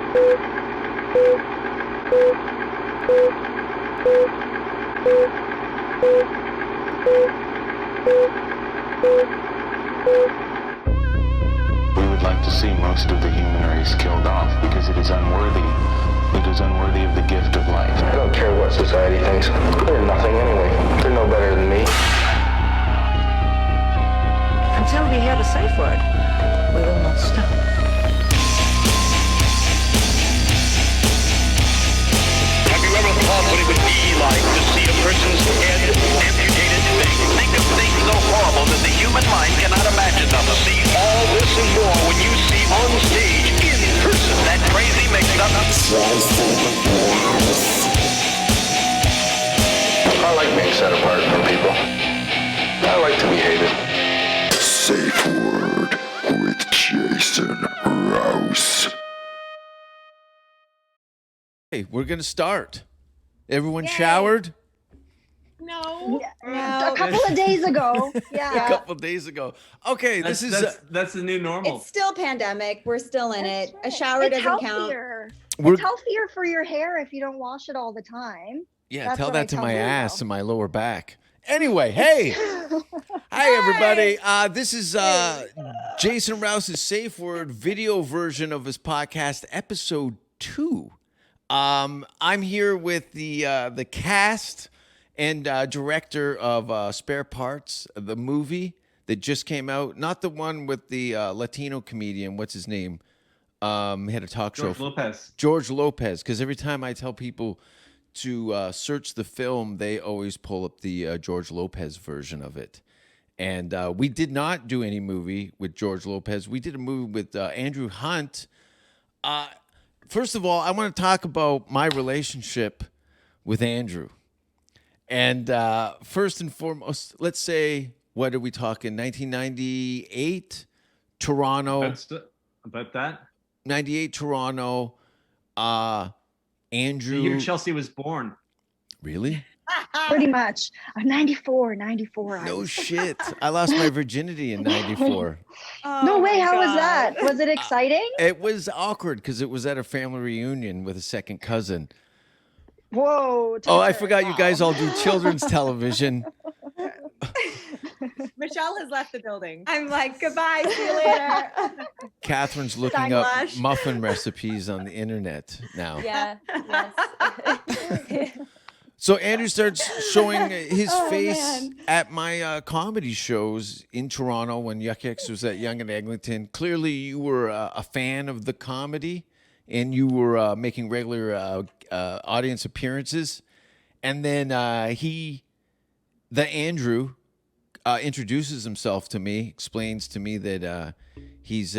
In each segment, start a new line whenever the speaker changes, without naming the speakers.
We would like to see most of the human race killed off because it is unworthy. It is unworthy of the gift of life.
I don't care what society thinks. They're nothing anyway. They're no better than me.
Until we hear the safe word, we will not stop.
Have you ever thought what it would be like to see a person's head amputated? Think of things so horrible that the human mind cannot imagine them. See all this and more when you see on stage, in person, that crazy mix-up.
I like being set apart from people. I like to be hated.
Safe Word with Jason Rouse.
Hey, we're going to start. Everyone showered?
No.
A couple of days ago. Yeah.
A couple of days ago. Okay,
that's the new normal.
It's still pandemic. We're still in it. A shower doesn't count.
It's healthier for your hair if you don't wash it all the time.
Yeah,
That's
tell
what
that
I
to
tell
my
Bruno.
ass and my lower back. Anyway, hey. Hi, everybody. This is Jason Rouse's Safe Word video version of his podcast, episode 2. I'm here with the cast and director of Spare Parts, the movie that just came out. Not the one with the Latino comedian. What's his name? He had a talk show. George Lopez. Because every time I tell people to search the film, they always pull up the George Lopez version of it. And we did not do any movie with George Lopez. We did a movie with Andrew Hunt. First of all, I want to talk about my relationship with Andrew. And first and foremost, let's say, what are we talking? 1998, Toronto.
About that?
98, Toronto. Andrew.
The year Chelsea was born.
Really?
Pretty much. 94.
No shit. I lost my virginity in 94.
No way. How was that? Was it exciting?
It was awkward because it was at a family reunion with a second cousin.
Whoa.
Oh, I forgot you guys all do children's television.
Michelle has left the building. I'm like, goodbye. See you later.
Catherine's looking up muffin recipes on the internet now.
Yeah. Yes.
So Andrew starts showing his face at my comedy shows in Toronto when Yuck Yucks was at Yonge and Eglinton. Clearly, you were a fan of the comedy, and you were making regular audience appearances. And then Andrew introduces himself to me, explains to me that he's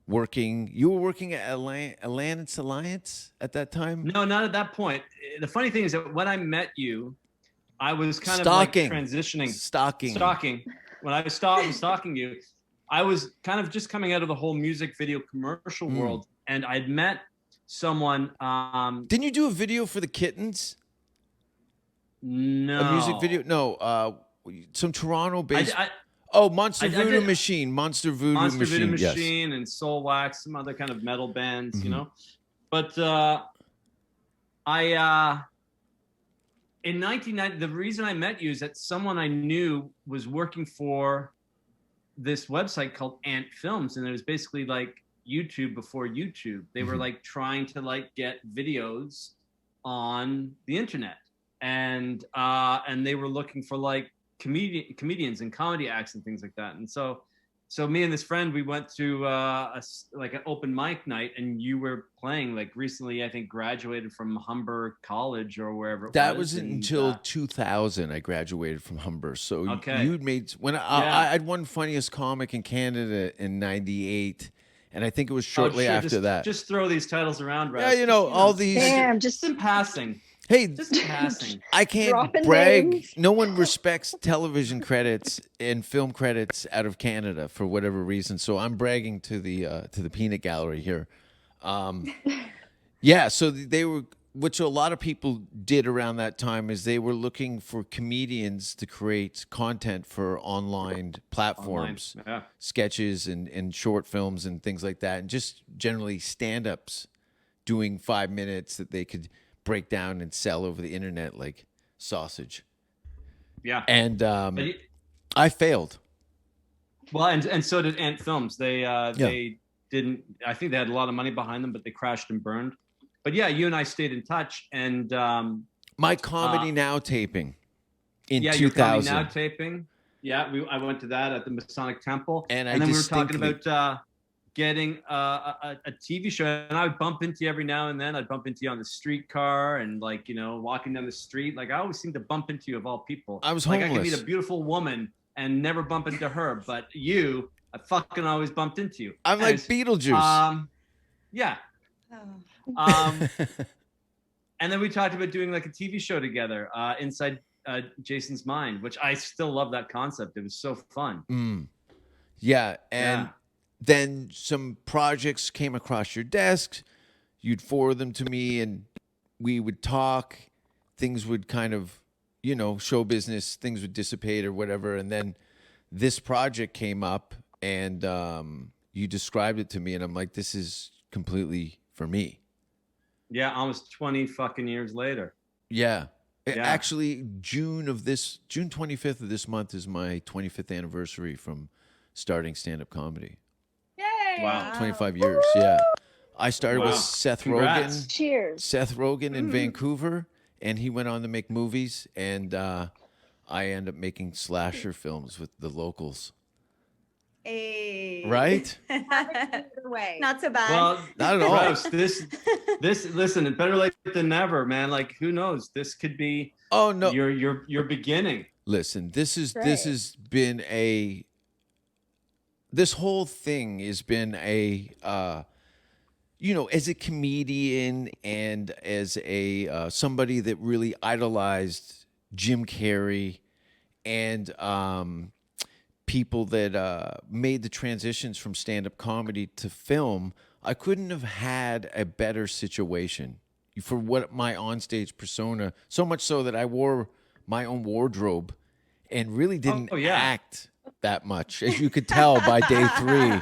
working. You were working at Atlantis Alliance at that time?
No, not at that point. The funny thing is that when I met you, I was kind of like transitioning. Stalking. When I was stalking you, I was kind of just coming out of the whole music video commercial world, and I'd met someone.
Didn't you do a video for the Kittens?
No.
A music video? No. Some Toronto-based. Monster Voodoo Machine. Monster Voodoo Machine,
and Soul Wax, some other kind of metal bands, you know. But in 1990, the reason I met you is that someone I knew was working for this website called Ant Films, and it was basically like YouTube before YouTube. They were like trying to like get videos on the internet, and they were looking for like comedians and comedy acts and things like that. And so me and this friend, we went to like an open mic night, and you were playing. Like recently, I think graduated from Humber College or wherever.
That wasn't until 2000. I graduated from Humber. So you'd made I had won Funniest Comic in Canada in '98. And I think it was shortly after that.
Just throw these titles around, Rouse.
Yeah, all these.
Damn,
just in passing.
Hey,
just in passing.
I can't
Dropping
brag.
names.
No one respects television credits and film credits out of Canada for whatever reason. So I'm bragging to the peanut gallery here. Yeah, so they were which a lot of people did around that time, is they were looking for comedians to create content for online platforms, sketches and short films and things like that, and just generally stand-ups doing 5 minutes that they could break down and sell over the internet like sausage.
Yeah.
And I failed.
Well, and so did Ant Films. They didn't. I think they had a lot of money behind them, but they crashed and burned. But yeah, you and I stayed in touch, and
my Comedy Now taping in 2000.
Your Comedy Now taping. Yeah, I went to that at the Masonic Temple, and then we were talking about getting a TV show. And I would bump into you every now and then. I'd bump into you on the streetcar, and like walking down the street. Like I always seem to bump into you of all people.
I was
homeless.
homeless.
I could meet a beautiful woman and never bump into her, but you, I fucking always bumped into you.
I'm like Beetlejuice.
Yeah. And then we talked about doing like a TV show together inside Jason's mind, which I still love that concept. It was so fun.
Yeah. And then some projects came across your desk. You'd forward them to me and we would talk. Things would kind of, show business, things would dissipate or whatever. And then this project came up and you described it to me and I'm like, this is completely for me.
Yeah, almost 20 fucking years later.
Yeah. Actually, June 25th of this month is my 25th anniversary from starting stand-up comedy.
Yay!
Wow.
25 years, yeah. I started with Seth
Congrats.
Rogen.
Cheers.
Seth Rogen in Vancouver, and he went on to make movies, and I ended up making slasher films with the locals.
Hey.
Right?
Either way. Not so bad.
Well,
not at all.
Rouse, this, listen, it's better late than never, man. Like, who knows? This could be your beginning.
Listen, this has been this whole thing has been as a comedian and as somebody that really idolized Jim Carrey and people that made the transitions from stand-up comedy to film, I couldn't have had a better situation for what my onstage persona, so much so that I wore my own wardrobe and really didn't act that much. As you could tell by day 3,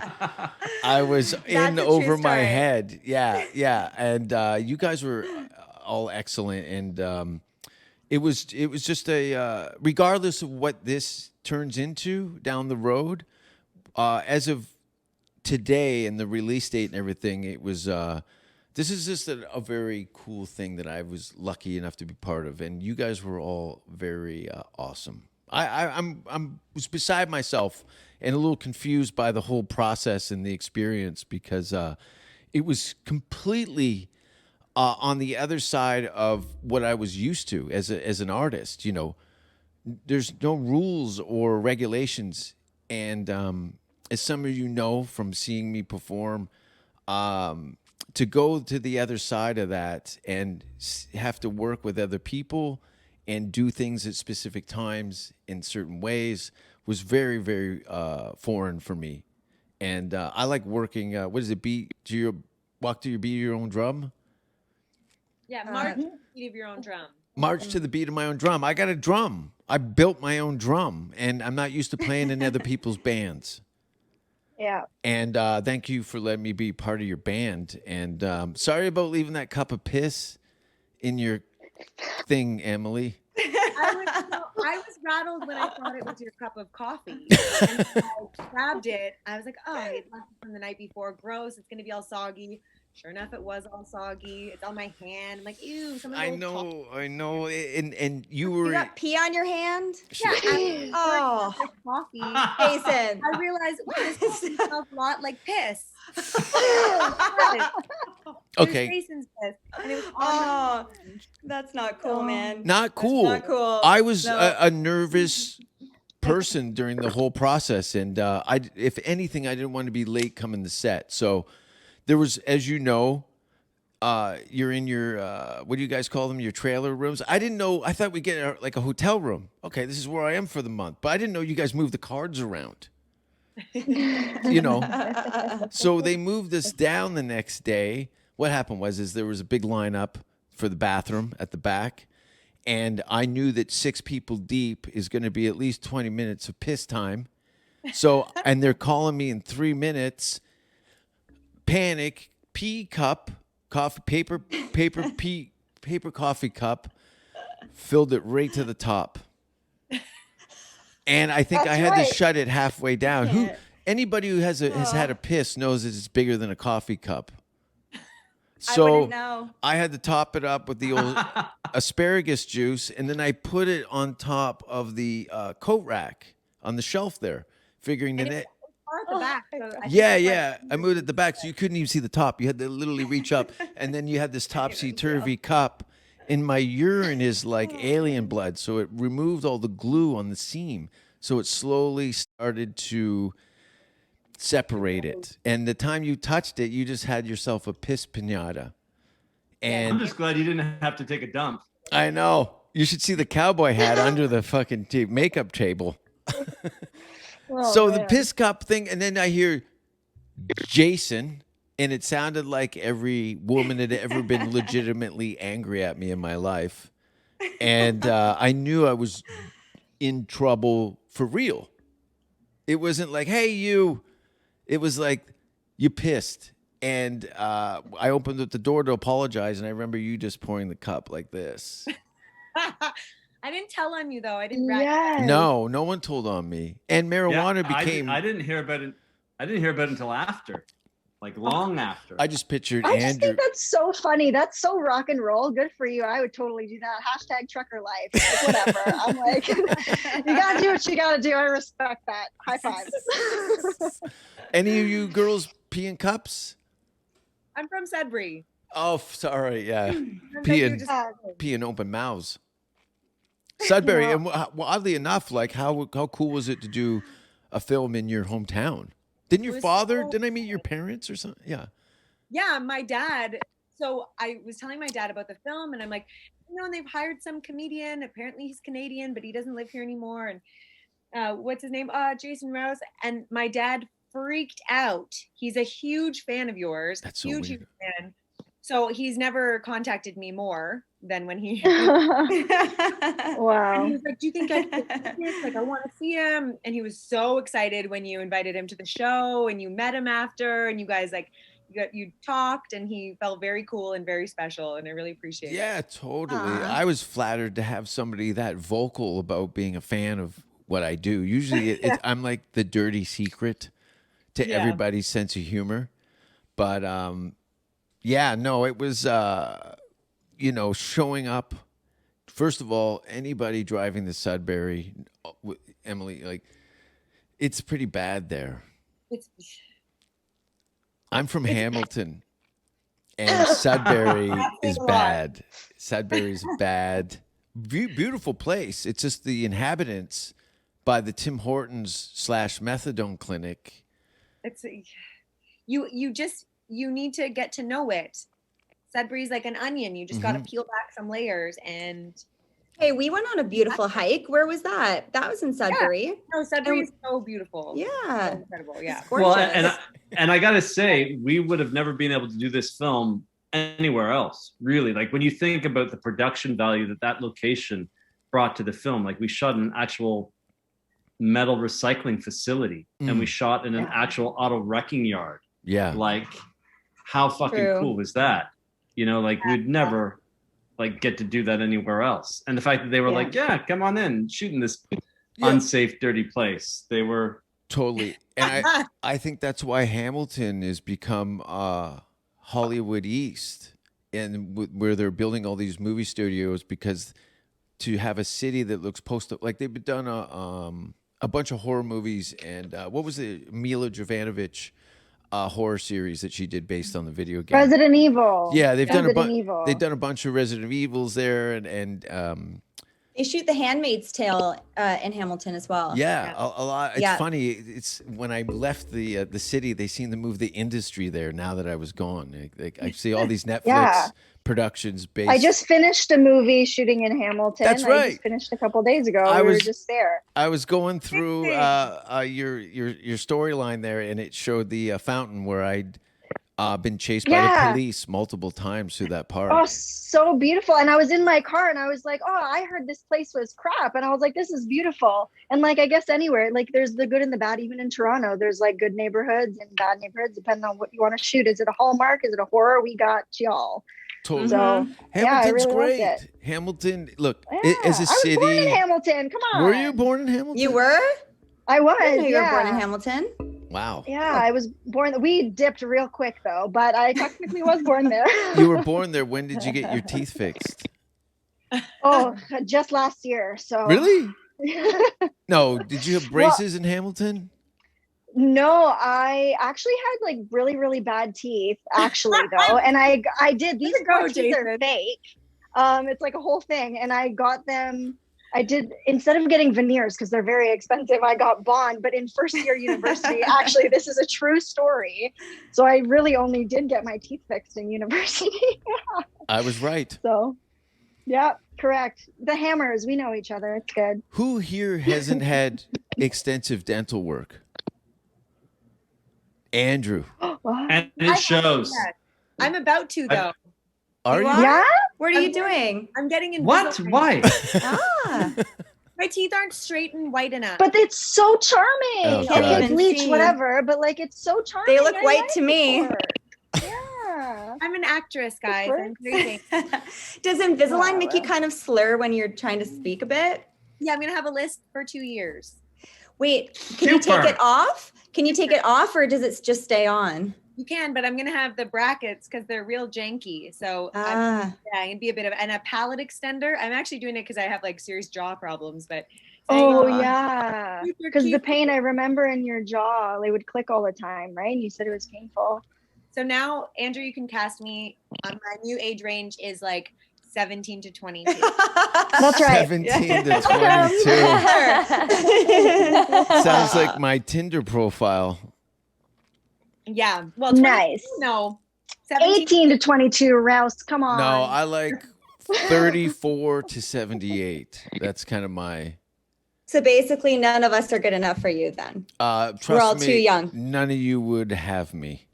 I was in over my head. Yeah. And you guys were all excellent. And it was just regardless of what this turns into down the road, as of today and the release date and everything, it was this is just a very cool thing that I was lucky enough to be part of, and you guys were all very awesome. I was beside myself and a little confused by the whole process and the experience because it was completely on the other side of what I was used to as an artist. There's no rules or regulations, and as some of you know from seeing me perform, to go to the other side of that and have to work with other people and do things at specific times in certain ways was very, very foreign for me. And I like working. What is it? Walk to your beat of your own drum.
Yeah, march to the beat of your own drum.
March to the beat of my own drum. I got a drum. I built my own drum, and I'm not used to playing in other people's bands.
Yeah.
And thank you for letting me be part of your band. And sorry about leaving that cup of piss in your thing, Emily.
I was rattled when I thought it was your cup of coffee. And I grabbed it. I was like, oh, I left it from the night before. Gross. It's going to be all soggy. Sure enough, it was all soggy. It's on my hand. I'm like, ew.
I know. And you were.
You got pee on your hand?
Sure.
Yeah. Coffee. Jason. I realized this smells a lot like piss.
Okay.
Jason's piss. And it was
that's not cool, man.
Not cool.
That's not cool.
I was a nervous person during the whole process, and if anything, I didn't want to be late coming to set. So there was, as you know, you're in your what do you guys call them? Your trailer rooms. I didn't know. I thought we'd get like a hotel room. Okay, this is where I am for the month. But I didn't know you guys moved the cards around. So they moved us down the next day. What happened was there was a big lineup for the bathroom at the back. And I knew that 6 people deep is going to be at least 20 minutes of piss time. So, and they're calling me in 3 minutes. Panic, pee cup, coffee, paper coffee cup, filled it right to the top. And I think I had to shut it halfway down. Anybody who has had a piss knows that it's bigger than a coffee cup. So
I wouldn't know.
I had to top it up with the old asparagus juice, and then I put it on top of the coat rack on the shelf there, figuring that it.
At the back. So
Yeah. I moved at the back, so you couldn't even see the top. You had to literally reach up, and then you had this topsy-turvy cup. And my urine is like alien blood, so it removed all the glue on the seam. So it slowly started to separate it. And the time you touched it, you just had yourself a piss pinata. And
I'm just glad you didn't have to take a dump.
I know. You should see the cowboy hat under the fucking makeup table. So the piss cup thing, and then I hear Jason, and it sounded like every woman had ever been legitimately angry at me in my life. And I knew I was in trouble for real. It wasn't like, hey, you. It was like, you pissed. And I opened up the door to apologize, and I remember you just pouring the cup like this.
I didn't tell on you though. I didn't.
No one told on me. And marijuana became.
I didn't hear about it. I didn't hear about it until after, like long after.
I just pictured
I
Andrew.
just think that's so funny. That's so rock and roll. Good for you. I would totally do that. Hashtag trucker life. Like, whatever. I'm like, you gotta do what you gotta do. I respect that. High fives.
Any of you girls pee in cups?
I'm from Sudbury.
Oh, sorry. Yeah. Pee in open mouths. Sudbury, and oddly enough, like how cool was it to do a film in your hometown? Didn't your father? Didn't I meet your parents or something? Yeah.
Yeah, my dad. So I was telling my dad about the film, and I'm like, and they've hired some comedian. Apparently, he's Canadian, but he doesn't live here anymore. And what's his name? Jason Rouse. And my dad freaked out. He's a huge fan of yours.
That's so
huge
weird.
fan. So he's never contacted me more than when he.
Wow.
And he was like, "Do you think I could do this? Like, I want to see him." And he was so excited when you invited him to the show, and you met him after, and you guys you talked, and he felt very cool and very special, and I really appreciate it.
Yeah, totally. I was flattered to have somebody that vocal about being a fan of what I do. Usually, I'm like the dirty secret to everybody's sense of humor, but yeah, no, it was, showing up. First of all, anybody driving to Sudbury, Emily, like, it's pretty bad there. I'm from Hamilton, and Sudbury is bad. Sudbury's bad. Beautiful place. It's just the inhabitants by the Tim Hortons / methadone clinic.
It's you need to get to know it. Sudbury's like an onion. You just got to peel back some layers. And
hey, we went on a beautiful hike. Where was that? That was in Sudbury.
Yeah. No, Sudbury is so beautiful.
Yeah.
So incredible. Yeah.
Well, and I gotta say, we would have never been able to do this film anywhere else. Really, like when you think about the production value that location brought to the film, like we shot in an actual metal recycling facility, and we shot in an actual auto wrecking yard.
Yeah.
Like, how fucking cool was that? Like we'd never get to do that anywhere else. And the fact that they were like, yeah, come on in, shoot in this unsafe, dirty place. They were
totally. And I think that's why Hamilton has become Hollywood East, and where they're building all these movie studios, because to have a city that looks like they've done a bunch of horror movies, and what was the Mila Jovanovic horror series that she did based on the video game
Resident Evil.
Yeah, they've done
Evil.
a bunch of Resident Evils there, and
they shoot The Handmaid's Tale in Hamilton as well.
Yeah, a lot. It's funny. It's when I left the city, they seem to move the industry there. Now that I was gone, I see all these Netflix productions based.
I just finished a movie shooting in Hamilton.
That's right.
I just finished a couple days ago. We were just there.
I was going through your storyline there, and it showed the fountain where Been chased by the police multiple times through that park.
Oh, so beautiful. And I was in my car and I was like, oh, I heard this place was crap. And I was like, this is beautiful. And like, I guess anywhere, like there's the good and the bad, even in Toronto, there's like good neighborhoods and bad neighborhoods, depending on what you want to shoot. Is it a Hallmark? Is it a horror? We got y'all.
Totally.
So,
Hamilton's
I really
great.
loved it.
Hamilton, look,
Yeah,
as a city.
I was born in Hamilton. Come on.
Were you born in Hamilton?
You were?
I was.
I didn't know you were born in Hamilton.
Wow.
Yeah, I was born. We dipped real quick though, but I technically was born there.
You were born there. When did you get your teeth fixed?
Oh, just last year. So
Really? No. Did you have braces in Hamilton?
No, I actually had like really, really bad teeth actually though. And I did, these teeth are fake. It's like a whole thing. And I got them, instead of getting veneers, because they're very expensive, I got bond. But in first year university, actually, this is a true story. So I really only did get my teeth fixed in university.
I was right.
So, yeah, correct. The Hammers, we know each other. It's good.
Who here hasn't had extensive dental work? Andrew.
And it shows.
I'm about to though.
Are you?
Yeah?
What are you doing?
I'm getting in.
What? Why?
My teeth aren't straight and white enough.
But it's so charming.
Oh,
Okay,
God.
bleach, whatever, but like it's so charming.
They look
I
white
like
to me.
it. Yeah.
I'm an actress, guys. I'm crazy.
Does Invisalign make you kind of slur when you're trying to speak a bit?
Yeah, I'm gonna have a list for 2 years.
Wait, can you take it off? Can you take it off, or does it just stay on?
You can, but I'm gonna have the brackets because they're real janky. So it'd be a bit of a palate extender. I'm actually doing it because I have like serious jaw problems. But
yeah, because the pain I remember in your jaw, they would click all the time, right? And you said it was painful.
So now, Andrew, you can cast me. On my new age range is like 17 to 22.
That's right.
17 to 22. Sounds like my Tinder profile.
Yeah. Well,
nice.
No.
18 to 22, Rouse. Come on.
No, I like 34 to 78. That's kind of my.
So basically, none of us are good enough for you then.
Trust
We're all
me,
too young.
None of you would have me.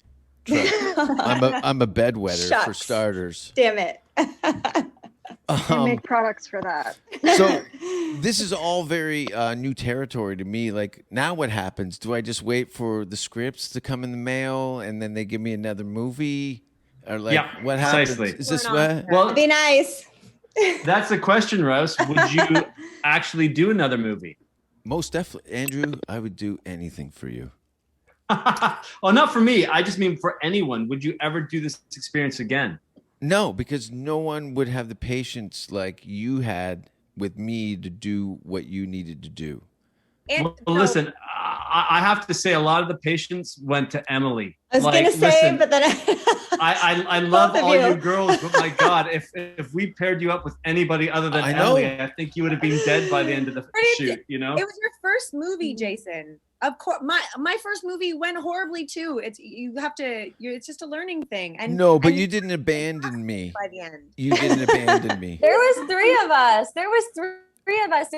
I'm a bedwetter for
Shucks.
starters.
Damn it.
They make products for that.
So this is all very new territory to me. Like, now what happens? Do I just wait for the scripts to come in the mail and then they give me another movie? Or like, what happens?
Precisely.
Is this what?
Well,
Be nice.
that's the question, Rouse. Would you actually do another movie?
Most definitely. Andrew, I would do anything for you.
Oh, not for me. I just mean for anyone. Would you ever do this experience again?
No, because no one would have the patience like you had with me to do what you needed to do.
Well, listen, I have to say a lot of the patience went to Emily.
I was going to say,
listen,
but then
I love
Both of
all
you.
you girls, but my God, if we paired you up with anybody other than
I know.
Emily, I think you would have been dead by the end of the shoot, you know?
It was your first movie, Jason. Of course, my first movie went horribly too. It's just a learning thing. And
No, but you didn't abandon me.
by the end.
You didn't abandon me.
There was three of us.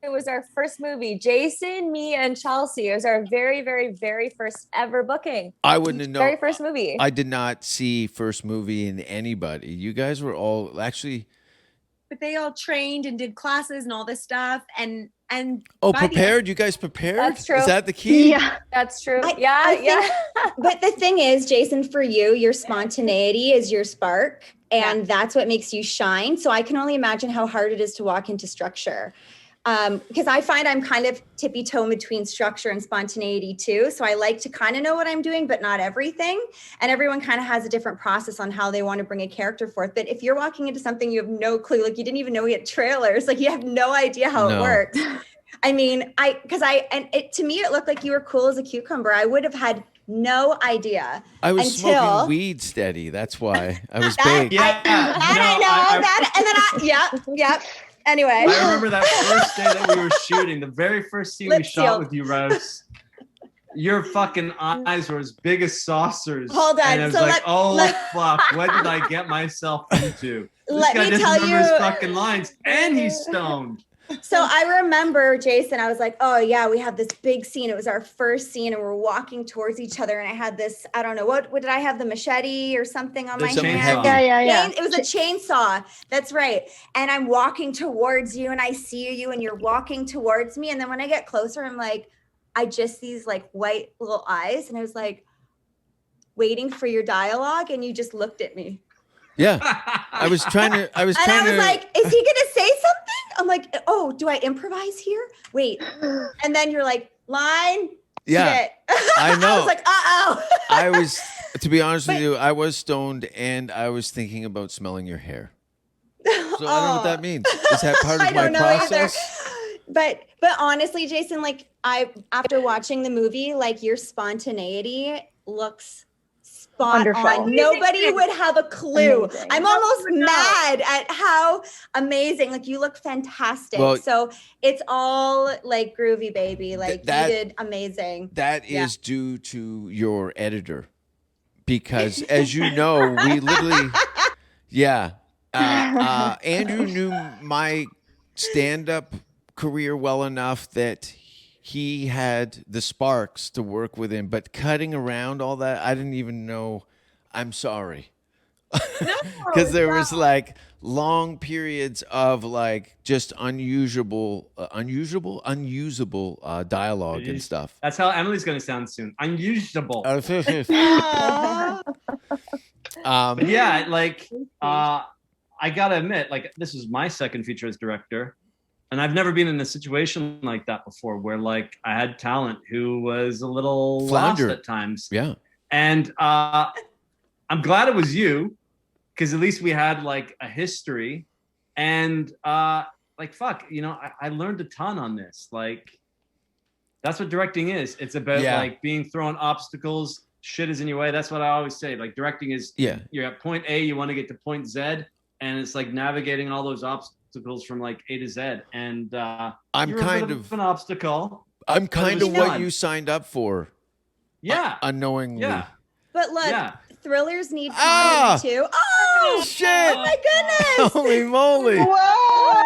It was our first movie. Jason, me, and Chelsea. It was our very, very, very first ever booking.
I wouldn't have known.
Very first movie.
I did not see first movie in anybody. You guys were all actually.
But they all trained and did classes and all this stuff. And
Oh,
by the
prepared? You guys prepared?
That's true.
Is that the key?
Yeah.
That's true.
I think- But the thing is, Jason, for you, your spontaneity is your spark, and that's what makes you shine. So I can only imagine how hard it is to walk into structure. Because I find I'm kind of tippy-toe between structure and spontaneity too. So I like to kind of know what I'm doing, but not everything. And everyone kind of has a different process on how they want to bring a character forth. But if you're walking into something you have no clue, like you didn't even know we had trailers, like you have no idea how it works. I mean, to me, it looked like you were cool as a cucumber. I would have had no idea.
I was smoking weed steady. That's why I was baked.
Anyway,
I remember that first day that we were shooting, the very first scene we shot with you, Rouse. Your fucking eyes were as big as saucers.
Hold on.
And I was fuck, what did I get myself into? This guy doesn't remember his fucking lines, and he's stoned.
So I remember, Jason, I was like, oh yeah, we have this big scene. It was our first scene and we're walking towards each other. And I had this, I don't know, what did I have? The machete or something on my hand?
Yeah.
It was a chainsaw. That's right. And I'm walking towards you and I see you and you're walking towards me. And then when I get closer, I'm like, I just see these like white little eyes. And I was like, waiting for your dialogue. And you just looked at me.
Yeah. I was like, is he going
to say something? I'm like, oh, do I improvise here? Wait. And then you're like, line.
Yeah.
Shit.
I know.
I was like,
I was, to be honest with you, I was stoned and I was thinking about smelling your hair. So I don't know what that means. Is that part of my process?
But honestly, Jason, like after watching the movie, like your spontaneity looks spot on. Nobody would have a clue.
Amazing.
I'm almost mad at how amazing. Like you look fantastic.
Well,
so it's all like groovy, baby. Like you did amazing.
That is due to your editor, because as you know, we literally, Andrew knew my stand-up career well enough that he had the sparks to work with him, but cutting around all that, I didn't even know. I'm sorry. Because there was like long periods of like just unusable dialogue and stuff.
That's how Emily's going to sound soon. Unusable.
But
yeah, like I gotta admit, like this is my second feature as director. And I've never been in a situation like that before where like I had talent who was a little lost at times.
Yeah.
And I'm glad it was you, because at least we had like a history. And like, fuck, you know, I learned a ton on this. Like, that's what directing is. It's about like being thrown obstacles. Shit is in your way. That's what I always say. Like directing is, you're at point A, you want to get to point Z. And it's like navigating all those obstacles from like A to Z, and
I'm kind of
an obstacle.
I'm kind of what you signed up for.
Yeah,
unknowingly.
Yeah,
but look, thrillers need comedy too. Oh
shit!
Oh my goodness!
Holy moly!
Whoa!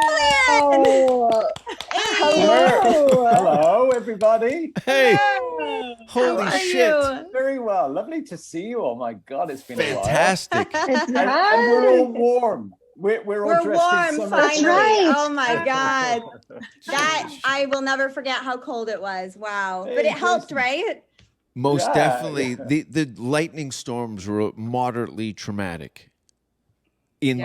Hello, everybody.
Hey!
Hey.
Holy shit!
Very well. Lovely to see you. Oh my God, it's been
fantastic.
A while. and we're all warm. We're all dressed
warm,
in summer.
finally. Oh my God. That I will never forget how cold it was. Wow. But it helped, right?
Most definitely. The lightning storms were moderately traumatic. In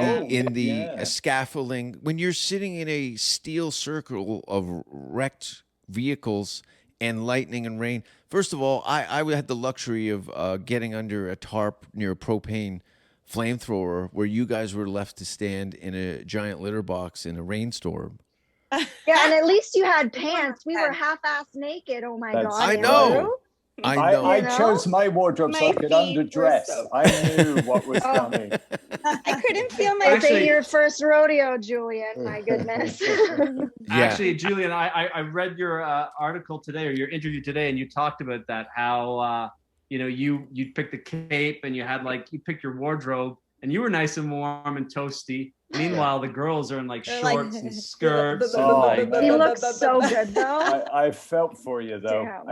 the scaffolding, when you're sitting in a steel circle of wrecked vehicles and lightning and rain. First of all, I had the luxury of getting under a tarp near a propane flamethrower where you guys were left to stand in a giant litter box in a rainstorm.
Yeah, and at least you had pants. We were half-ass naked. Oh my God.
I know.
I chose my wardrobe so I could underdress. I knew what was coming.
I couldn't feel my
face. Your first rodeo, Julian. My goodness.
Actually, Julian, I read your article today or your interview today, and you talked about that, how you know, you picked the cape and you had like, you picked your wardrobe and you were nice and warm and toasty. Meanwhile, the girls are in like shorts and skirts.
He looks so good though.
I felt for you though.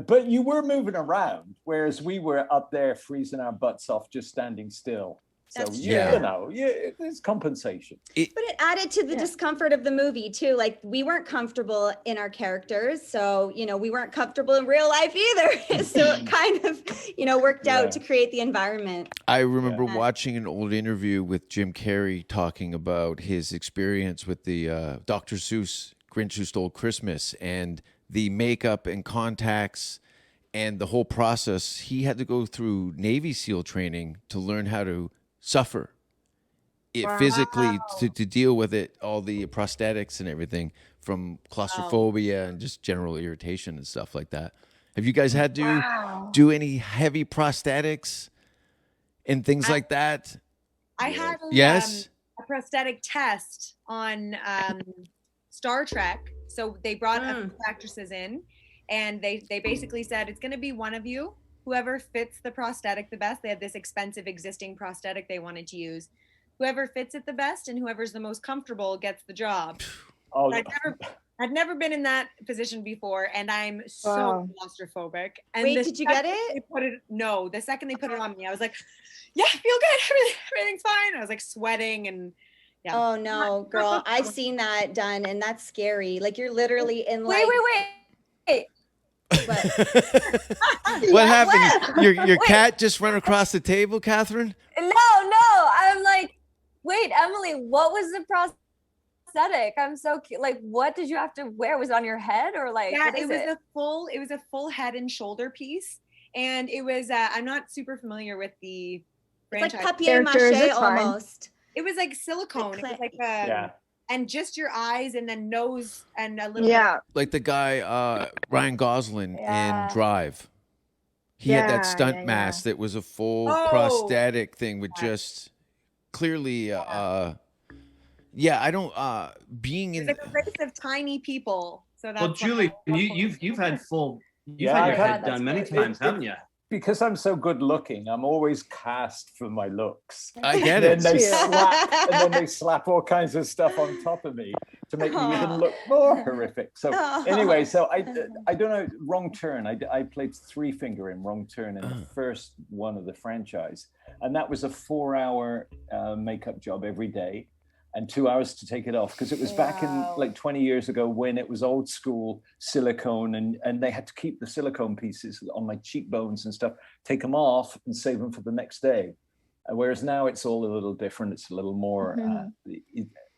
But you were moving around, whereas we were up there freezing our butts off, just standing still. So you know, there's compensation.
But it added to the discomfort of the movie too. Like we weren't comfortable in our characters, so you know we weren't comfortable in real life either. So it kind of worked out to create the environment.
I remember watching an old interview with Jim Carrey talking about his experience with the Dr. Seuss Grinch Who Stole Christmas and the makeup and contacts and the whole process. He had to go through Navy SEAL training to learn how to suffer it physically to deal with it, all the prosthetics and everything from claustrophobia and just general irritation and stuff like that. Have you guys had to do any heavy prosthetics and things like that?
I had a prosthetic test on Star Trek. So they brought actresses in and they basically said, it's going to be one of you. Whoever fits the prosthetic the best. They had this expensive existing prosthetic they wanted to use. Whoever fits it the best and whoever's the most comfortable gets the job.
Oh,
I'd never been in that position before, and I'm so claustrophobic. And
Wait, did you get it?
The second they put it on me, I was like, yeah, I feel good. Everything's fine. I was like sweating and yeah.
Oh no, girl, I've seen that done, and that's scary. Like you're literally in like.
Wait.
What happened? Your cat just ran across the table, Catherine?
No. I'm like, wait, Emily, what was the prosthetic? I'm so like, what did you have to wear? Was it on your head or like?
Yeah, it was a full head and shoulder piece, and it was. I'm not super familiar with the franchise.
It's like papier-mâché almost.
It was like silicone. It was like and just your eyes and then nose and a little
like the guy Ryan Gosling in Drive. He had that stunt mask that was a full prosthetic thing with just clearly I don't being in
like a race of tiny people. So that's
well, Julie, you've had your head done many times, haven't you?
Because I'm so good looking, I'm always cast for my looks.
I get it.
And then they slap all kinds of stuff on top of me to make me even look more horrific. So anyway, I don't know, Wrong Turn. I played Three Finger in Wrong Turn in the first one of the franchise. And that was a 4-hour makeup job every day and 2 hours to take it off, because it was back in like 20 years ago when it was old school silicone, and they had to keep the silicone pieces on my cheekbones and stuff, take them off and save them for the next day. Whereas now it's all a little different. It's a little more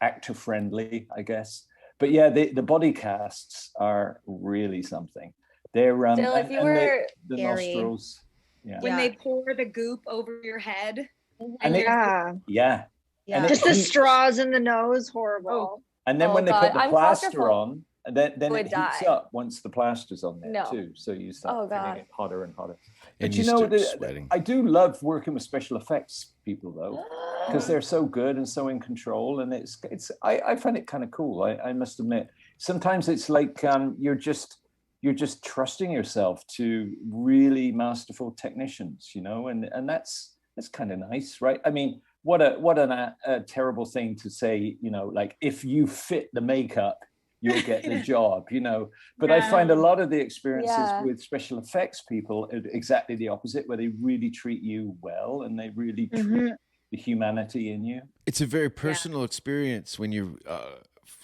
actor friendly, I guess. But yeah, the body casts are really something. They're
Still, if you were
the nostrils. Yeah.
When they pour the goop over your head.
And
and just the straws in the nose, horrible.
And then when they put the plaster on, then it heats up once the plaster's on there too. So you start feeling it hotter and hotter. But
And
you
you
know,
start sweating.
I do love working with special effects people though, because they're so good and so in control, and I find it kind of cool. I must admit, sometimes it's like you're just trusting yourself to really masterful technicians, you know, and that's kind of nice, right? I mean, what a terrible thing to say, you know, like if you fit the makeup, you'll get the job, you know. But I find a lot of the experiences with special effects people are exactly the opposite, where they really treat you well and they really treat the humanity in you.
It's a very personal experience when you're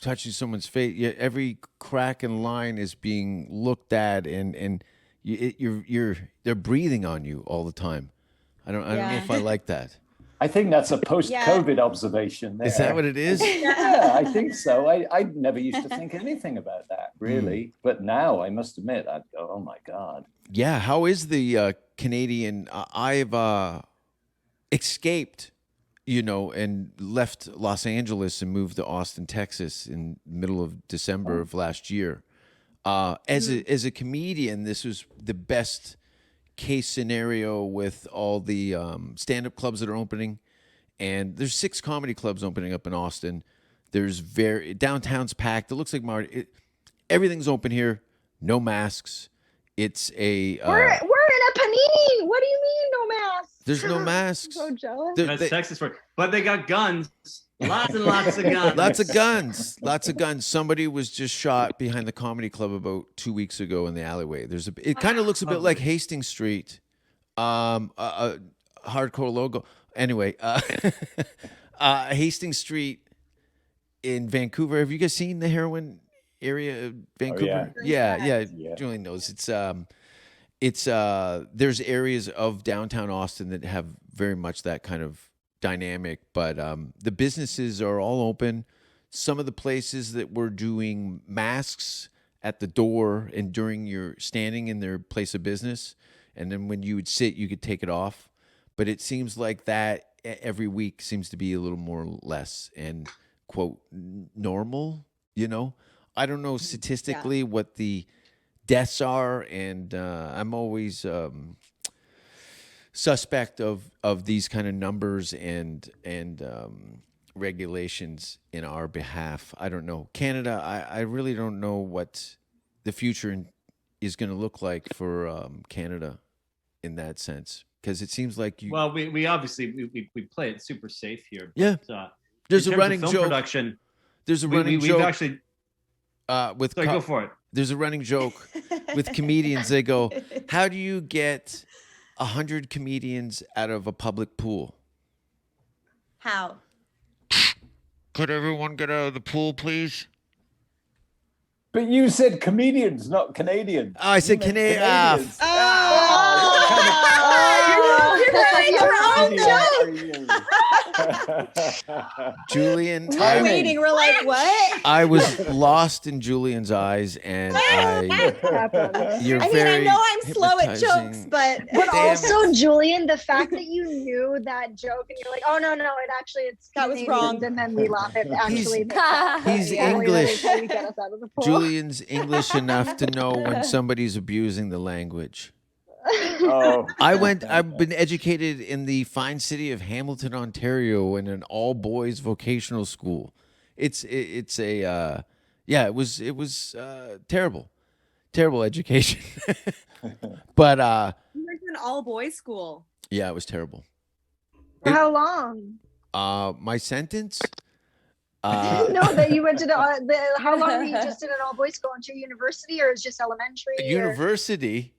touching someone's face. Yeah, every crack and line is being looked at, and they're breathing on you all the time. I don't know if I like that.
I think that's a post-COVID observation there.
Is that what it is?
Yeah, I think so. I never used to think anything about that, really. But now, I must admit, I go, oh my God.
Yeah, how is the Canadian? I've escaped, you know, and left Los Angeles and moved to Austin, Texas in the middle of December of last year. As a comedian, this was the best case scenario with all the stand-up clubs that are opening, and there's 6 comedy clubs opening up in Austin. There's downtown's packed. It looks like everything's open here. No masks. It's a
we're in a panini. What do you mean no masks?
There's no masks.
I'm so jealous.
That's Texas for it. But they got guns. Lots and lots of guns.
Lots of guns. Somebody was just shot behind the comedy club about 2 weeks ago in the alleyway. It kind of looks a bit like Hastings Street, a hardcore logo. Anyway, Hastings Street in Vancouver. Have you guys seen the heroin area of Vancouver?
Oh,
yeah. Julian knows. It's there's areas of downtown Austin that have very much that kind of dynamic, but the businesses are all open. Some of the places that were doing masks at the door and during your standing in their place of business, and then when you would sit, you could take it off. But it seems like that every week seems to be a little more or less and quote normal. You know, I don't know statistically what the deaths are, and I'm always suspect of these kind of numbers and regulations in our behalf. I don't know. Canada, I really don't know what the future is going to look like for Canada in that sense, because it seems like you.
Well, we obviously we play it super safe here.
Yeah.
But,
there's a
in terms
running
of film
joke.
Production.
There's a running joke.
We've actually Sorry, go for it.
There's a running joke with comedians. They go, "How do you get 100 comedians out of a public pool?"
How?
Could everyone get out of the pool, please?
But you said comedians, not Canadians.
Oh, I said Canadians.
Your own joke.
Julian,
We're waiting. We're like, what?
I was lost in Julian's eyes, and you're
I
very.
mean, I know
I'm slow at jokes, but
also, Julian, the fact that you knew that joke and you're like, oh no, that was wrong, and then we laugh at actually.
He's English.
Really get us out of the pool.
Julian's English enough to know when somebody's abusing the language.
Oh.
I've been educated in the fine city of Hamilton, Ontario, in an all boys vocational school. It was terrible education. But
you went to an all boys school.
Yeah, it was terrible.
For how long?
My sentence.
No, that you went to the how long were you just in an all boys school until university, or is just elementary?
University.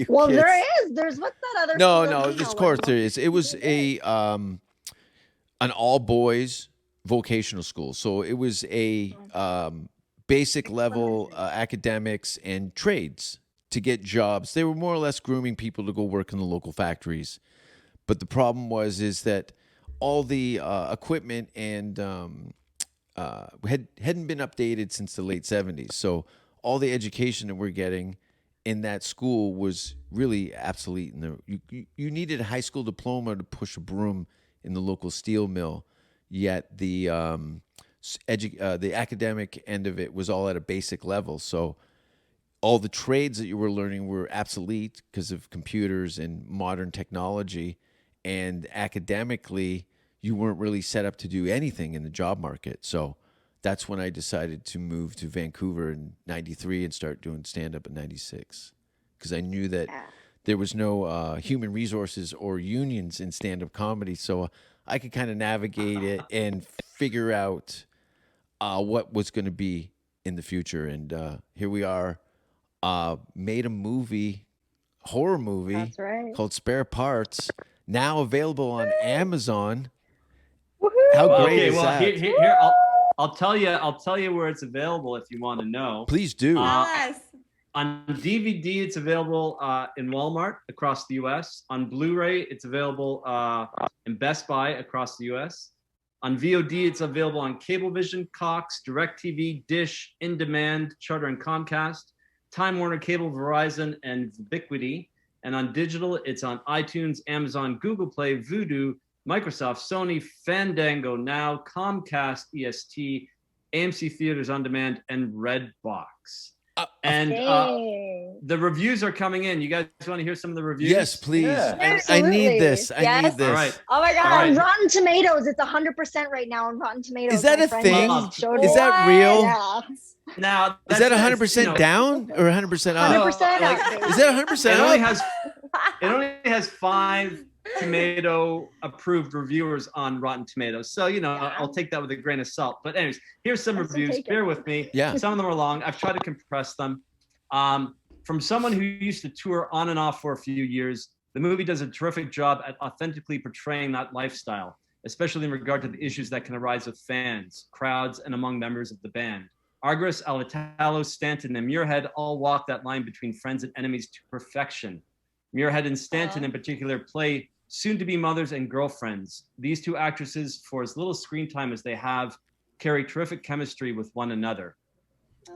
Well, kids. There's what's that other?
No, of course there is. It was an all boys vocational school, so it was a basic level academics and trades to get jobs. They were more or less grooming people to go work in the local factories, but the problem is that all the equipment and hadn't been updated since the late 70s. So all the education that we're getting in that school was really obsolete. And you needed a high school diploma to push a broom in the local steel mill. Yet the academic end of it was all at a basic level. So all the trades that you were learning were obsolete because of computers and modern technology. And academically, you weren't really set up to do anything in the job market. So that's when I decided to move to Vancouver in '93 and start doing stand-up in '96, because I knew that there was no human resources or unions in stand-up comedy. So I could kind of navigate it and figure out what was going to be in the future. And here we are, made a horror movie called Spare Parts, now available on Amazon. How great is that?
Here, I'll tell you where it's available if you want to know.
Please do.
Yes.
On DVD, it's available in Walmart across the U.S. On Blu-ray, it's available in Best Buy across the U.S. On VOD, it's available on Cablevision, Cox, DirecTV, Dish, In Demand, Charter and Comcast, Time Warner Cable, Verizon, and Ubiquity. And on digital, it's on iTunes, Amazon, Google Play, Vudu, Microsoft, Sony, Fandango Now, Comcast, EST, AMC Theaters On Demand, and Redbox. And the reviews are coming in. You guys want to hear some of the reviews?
Yes, please. Yeah. I need this. I need this.
All right.
Oh my God.
On Rotten Tomatoes, it's 100% right now on Rotten Tomatoes.
Is that a thing? Is that real? Yeah.
Now,
is that 100% down or 100% up?
100% up.
Is that 100% up?
It only has 5 tomato approved reviewers on Rotten Tomatoes. So, I'll take that with a grain of salt. But anyways, here's some reviews. Bear with me.
Yeah.
Some of them are long. I've tried to compress them. From someone who used to tour on and off for a few years, the movie does a terrific job at authentically portraying that lifestyle, especially in regard to the issues that can arise with fans, crowds, and among members of the band. Argyris, Alatalo, Stanton, and Muirhead all walk that line between friends and enemies to perfection. Muirhead and Stanton in particular play soon-to-be mothers and girlfriends. These two actresses, for as little screen time as they have, carry terrific chemistry with one another.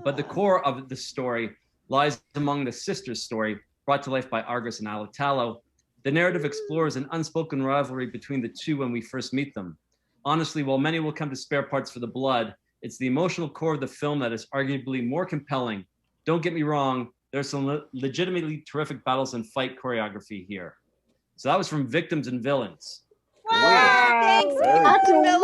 But the core of the story lies among the sisters' story, brought to life by Argyris and Alatalo. The narrative explores an unspoken rivalry between the two when we first meet them. Honestly, while many will come to Spare Parts for the blood, it's the emotional core of the film that is arguably more compelling. Don't get me wrong, there's some legitimately terrific battles and fight choreography here. So that was from Victims and Villains.
Wow, thanks. That's so nice.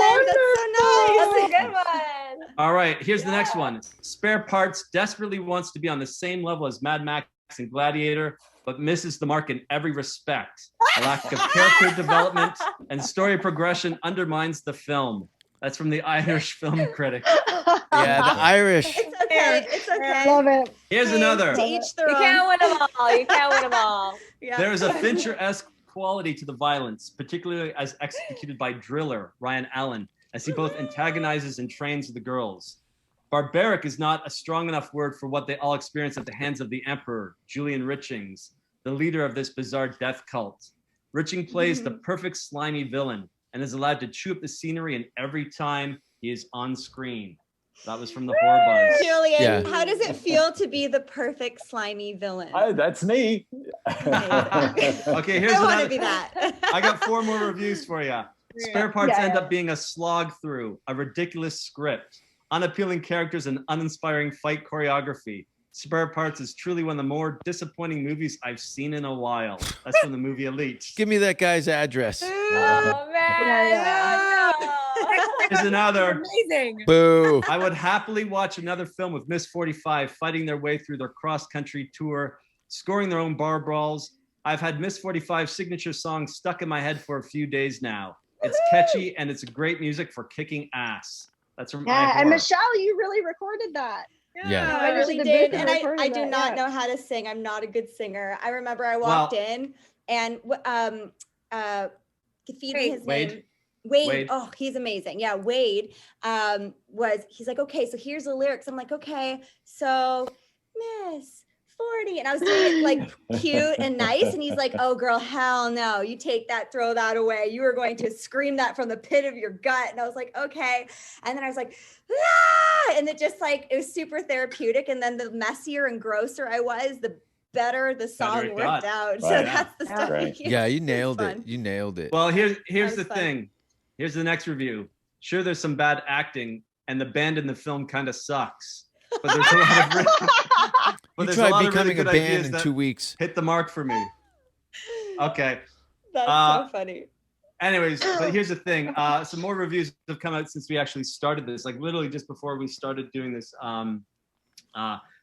That's a good one.
All right, here's the next one. Spare Parts desperately wants to be on the same level as Mad Max and Gladiator, but misses the mark in every respect. A lack of character development and story progression undermines the film. That's from the Irish film critic.
Yeah, the Irish.
It's a okay. It's okay.
Love it.
Here's another.
To each their
You
own.
can't win them all. You can't win them all.
Yeah.
There is a Fincher-esque quality to the violence, particularly as executed by Driller Ryan Allen, as he both antagonizes and trains the girls. Barbaric is not a strong enough word for what they all experience at the hands of the Emperor, Julian Richings, the leader of this bizarre death cult. Riching plays the perfect slimy villain and is allowed to chew up the scenery in every time he is on screen. That was from the Horror Buzz.
Julian, how does it feel to be the perfect slimy villain?
That's me.
Okay, here's
I want
another.
to be that.
I got 4 more reviews for you. Spare parts end up being a slog through, a ridiculous script, unappealing characters, and uninspiring fight choreography. Spare Parts is truly one of the more disappointing movies I've seen in a while. That's from the movie Elite.
Give me that guy's address.
Oh man.
Here's another.
Amazing.
Boo.
I would happily watch another film with Miss 45 fighting their way through their cross-country tour, scoring their own bar brawls. I've had Miss 45's signature song stuck in my head for a few days now. It's catchy and it's great music for kicking ass. That's from
And Michelle, you really recorded that.
Yeah.
I really
The
did.
big
And
recording
I do
that,
not
yeah.
know how to sing. I'm not a good singer. I remember I walked in and feeding his name. Wade. Oh, he's amazing. Yeah, Wade he's like, okay, so here's the lyrics. I'm like, okay, so Miss 40. And I was doing it like cute and nice. And he's like, oh girl, hell no. You take that, throw that away. You are going to scream that from the pit of your gut. And I was like, okay. And then I was like, ah! And it just like, it was super therapeutic. And then the messier and grosser I was, the better the song worked out. So that's the stuff.
Right.
Yeah, you nailed it. You nailed it.
Well, here's the thing. Here's the next review. Sure, there's some bad acting, and the band in the film kind of sucks. But there's a lot of
you tried becoming a band in 2 weeks.
Hit the mark for me. Okay.
That's so funny.
Anyways, but here's the thing. Some more reviews have come out since we actually started this. Like literally just before we started doing this.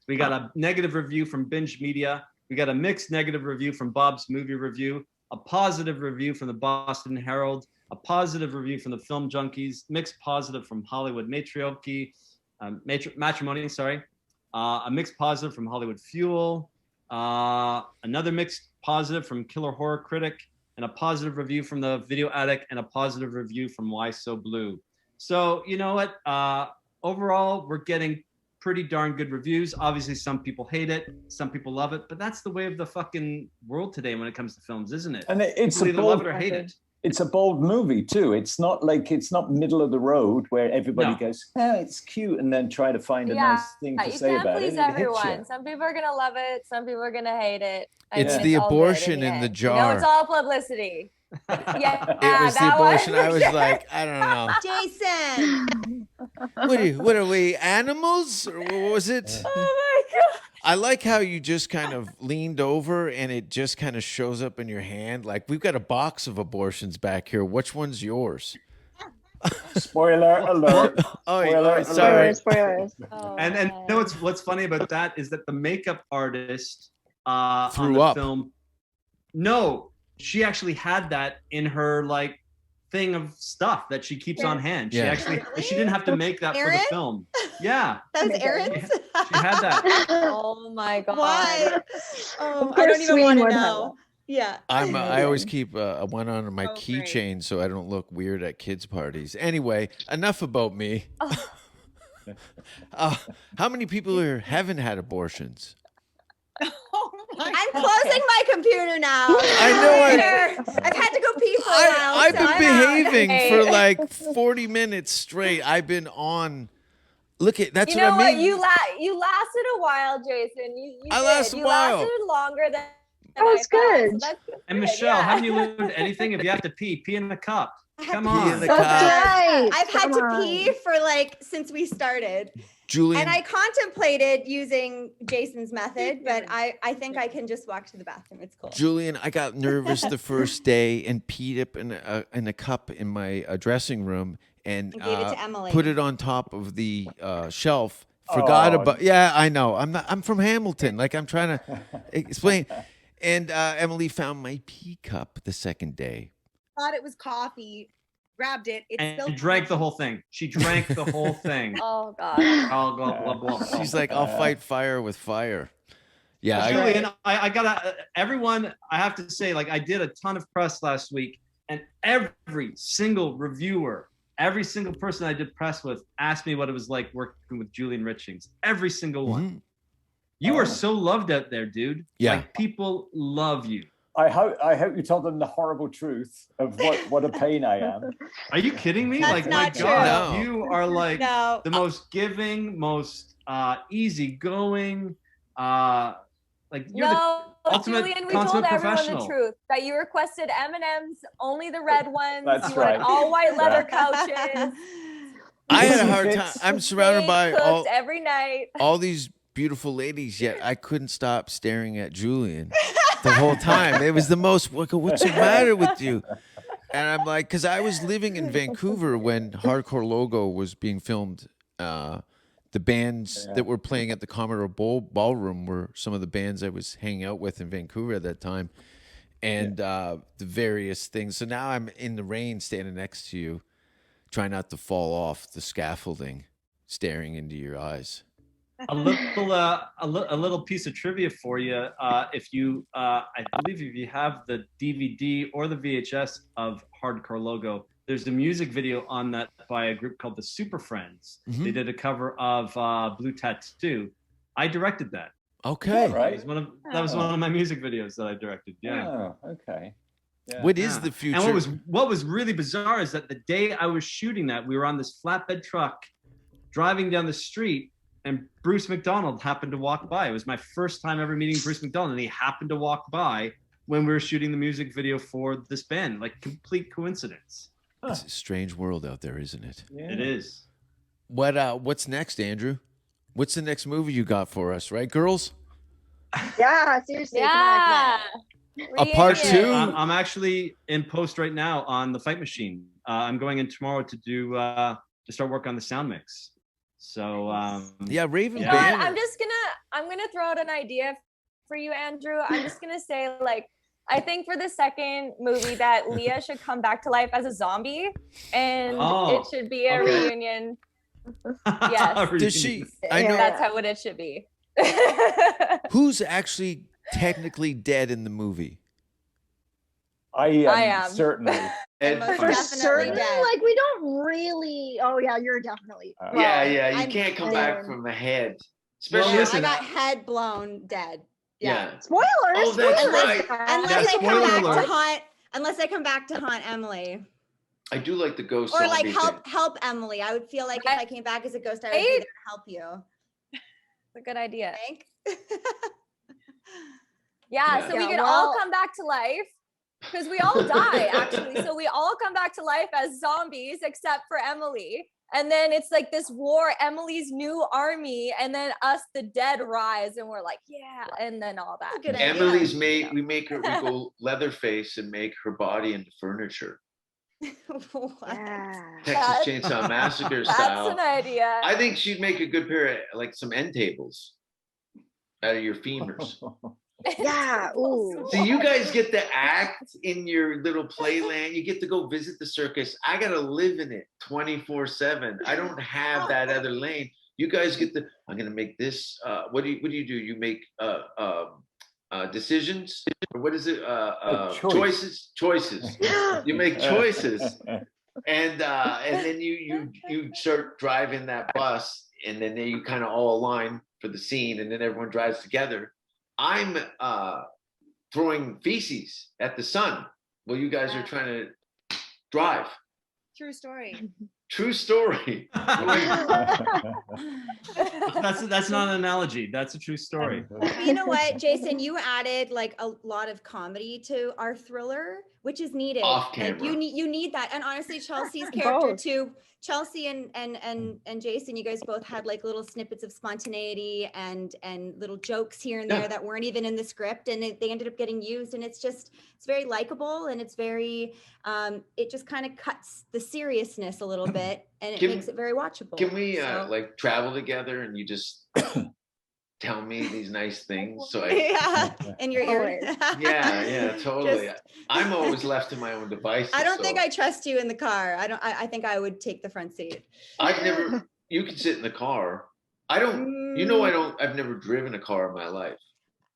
We got a negative review from Binge Media. We got a mixed negative review from Bob's Movie Review. A positive review from the Boston Herald. A positive review from the Film Junkies. Mixed positive from Hollywood Matrimony. A mixed positive from Hollywood Fuel. Another mixed positive from Killer Horror Critic. And a positive review from the Video Addict. And a positive review from Why So Blue. So, you know what? Overall, we're getting pretty darn good reviews. Obviously, some people hate it. Some people love it. But that's the way of the fucking world today when it comes to films, isn't it?
And it's
people either love it or hate it.
It's a bold movie too. It's not middle of the road where everybody goes, oh, it's cute, and then try to find a nice thing to say about it.
You can't please everyone. Some people are gonna love it. Some people are gonna hate it.
It's the abortion in the jar.
No, it's all publicity. Yeah,
it was the abortion. I was like, I don't know.
Jason.
What are we, animals? Or what was it?
Oh my God.
I like how you just kind of leaned over and it just kind of shows up in your hand. Like, we've got a box of abortions back here. Which one's yours?
Spoiler alert.
Sorry.
Spoilers.
And you know what's funny about that is that the makeup artist on
threw
the
up.
film. No, she actually had that in her like thing of stuff that she keeps on hand. She actually she didn't have to make that for the film. Yeah.
That was Aaron's?
She had that.
Oh my God.
Why? I don't even want to know. Yeah.
I always keep one on my keychain so I don't look weird at kids' parties. Anyway, enough about me. How many people here haven't had abortions?
I'm closing my computer now.
I know.
I've had to go pee for a while.
I've been behaving for like 40 minutes straight. I've been on. Look at that's
you know
what I mean.
You lasted a while, Jason. You
I lasted a while.
You lasted longer than.
That's good.
So that's good.
And Michelle, haven't you learned anything? If you have to pee in the cup. Come on.
Right.
I've had to pee for like since we started.
Julian.
And I contemplated using Jason's method, but I think I can just walk to the bathroom. It's cool.
Julian, I got nervous the first day and peed up in a cup in my dressing room and
gave it to Emily.
Put it on top of the shelf. Forgot about. Yeah, I know. I'm from Hamilton. Like I'm trying to explain. And Emily found my pee cup the second day.
Thought it was coffee. grabbed it. It
And
spilled.
drank the whole thing. She drank the whole thing.
Oh God.
Oh, blah, blah, blah.
She's like, I'll fight fire with fire. Yeah,
Julian, I gotta, everyone, I have to say, like, I did a ton of press last week, and every single reviewer, every single person I did press with asked me what it was like working with Julian Richings. Every single one.
Mm-hmm.
You are so loved out there, dude.
Yeah.
Like, people love you.
I hope you told them the horrible truth of what a pain I am.
Are you kidding me?
That's
like,
not
my God,
true.
you are like
No.
the most giving, most easygoing, like you're
No,
the ultimate
Julian, we told
consummate
everyone
professional.
the truth that you requested M&Ms, only the red ones.
That's
you wanted
right.
all white leather
Yeah.
couches.
I had a hard time. I'm surrounded
They
by
cooked every night.
all these beautiful ladies, yet I couldn't stop staring at Julian the whole time. It was the most, what's the matter with you? And I'm like, because I was living in Vancouver when Hardcore Logo was being filmed. The bands that were playing at the Commodore Ballroom were some of the bands I was hanging out with in Vancouver at that time. And the various things. So now I'm in the rain standing next to you, trying not to fall off the scaffolding, staring into your eyes.
A little piece of trivia for you. If you, I believe, if you have the DVD or the VHS of Hardcore Logo, there's a music video on that by a group called the Super Friends.
Mhm.
They did a cover of Blue Tattoo. I directed that.
Okay.
Right.
That was one of my music videos that I directed. Yeah.
Oh, okay. Yeah.
What is the future?
And what was really bizarre is that the day I was shooting that, we were on this flatbed truck driving down the street, and Bruce McDonald happened to walk by. It was my first time ever meeting Bruce McDonald, and he happened to walk by when we were shooting the music video for this band. Like, complete coincidence.
It's a strange world out there, isn't it?
Yeah.
It is.
What's next, Andrew? What's the next movie you got for us, right, girls?
Yeah, seriously.
Yeah.
A part
Reunion.
two?
I'm actually in post right now on the Fight Machine. I'm going in tomorrow to do to start work on the sound mix. So
Yeah, Raven
You know what?
Banner.
I'm gonna throw out an idea for you, Andrew. I'm just gonna say, like, I think for the second movie that Leah should come back to life as a zombie, and it should be a reunion. Yes.
Does she? I know.
That's how it should be.
Who's actually technically dead in the movie?
I am,
I am.
certainly.
For certain, like we don't really. Oh yeah, you're definitely.
You
I'm
can't come
dead.
back from the head.
Well,
Especially
listen,
I got head blown dead.
yeah.
Spoilers.
Oh, that's
spoilers.
right.
Unless I come
spoiler
back
alert.
to haunt. Unless I come back to haunt Emily,
I do like the ghost
or like
zombie
help Emily. I would feel like if I came back as a ghost, I would be
Right?
there to help you.
It's a good idea.
Think?
Yeah, so we
Yeah,
could
well-
all come back to life because we all die actually. So we all come back to life as zombies except for Emily. And then it's like this war, Emily's new army, and then us, the dead, rise, and we're like, yeah, and then all that.
Good
thing.
idea.
Emily's made. We go Leatherface and make her body into furniture.
What?
Texas Chainsaw Massacre
That's
style.
an idea.
I think she'd make a good pair of like some end tables out of your femurs.
Yeah. Ooh.
So you guys get to act in your little playland. You get to go visit the circus. I gotta live in it 24/7. I don't have that other lane. You guys get to. I'm gonna make this. What do you do? You make decisions, or what is it? Choices. You make choices, and then you start driving that bus, and then you kind of all align for the scene, and then everyone drives together. I'm throwing feces at the sun while you guys are trying to drive.
True story.
True story.
That's not an analogy. That's a true story.
You know what, Jason? You added like a lot of comedy to our thriller, which is needed.
Off
Like,
camera.
you need that. And honestly, Chelsea's character
Both.
too. Chelsea and Jason, you guys both had like little snippets of spontaneity and little jokes here and there
Yeah.
that weren't even in the script, and they ended up getting used. And it's very likable, and it's very it just kind of cuts the seriousness a little bit, and it
Can-
makes it very watchable.
Can we
So-
like travel together and you just tell me these nice things. So
yeah, in your ear.
yeah, totally. I'm always left to my own devices.
I don't think I trust you in the car. I think I would take the front seat.
I've never. You can sit in the car. I don't. I've never driven a car in my life.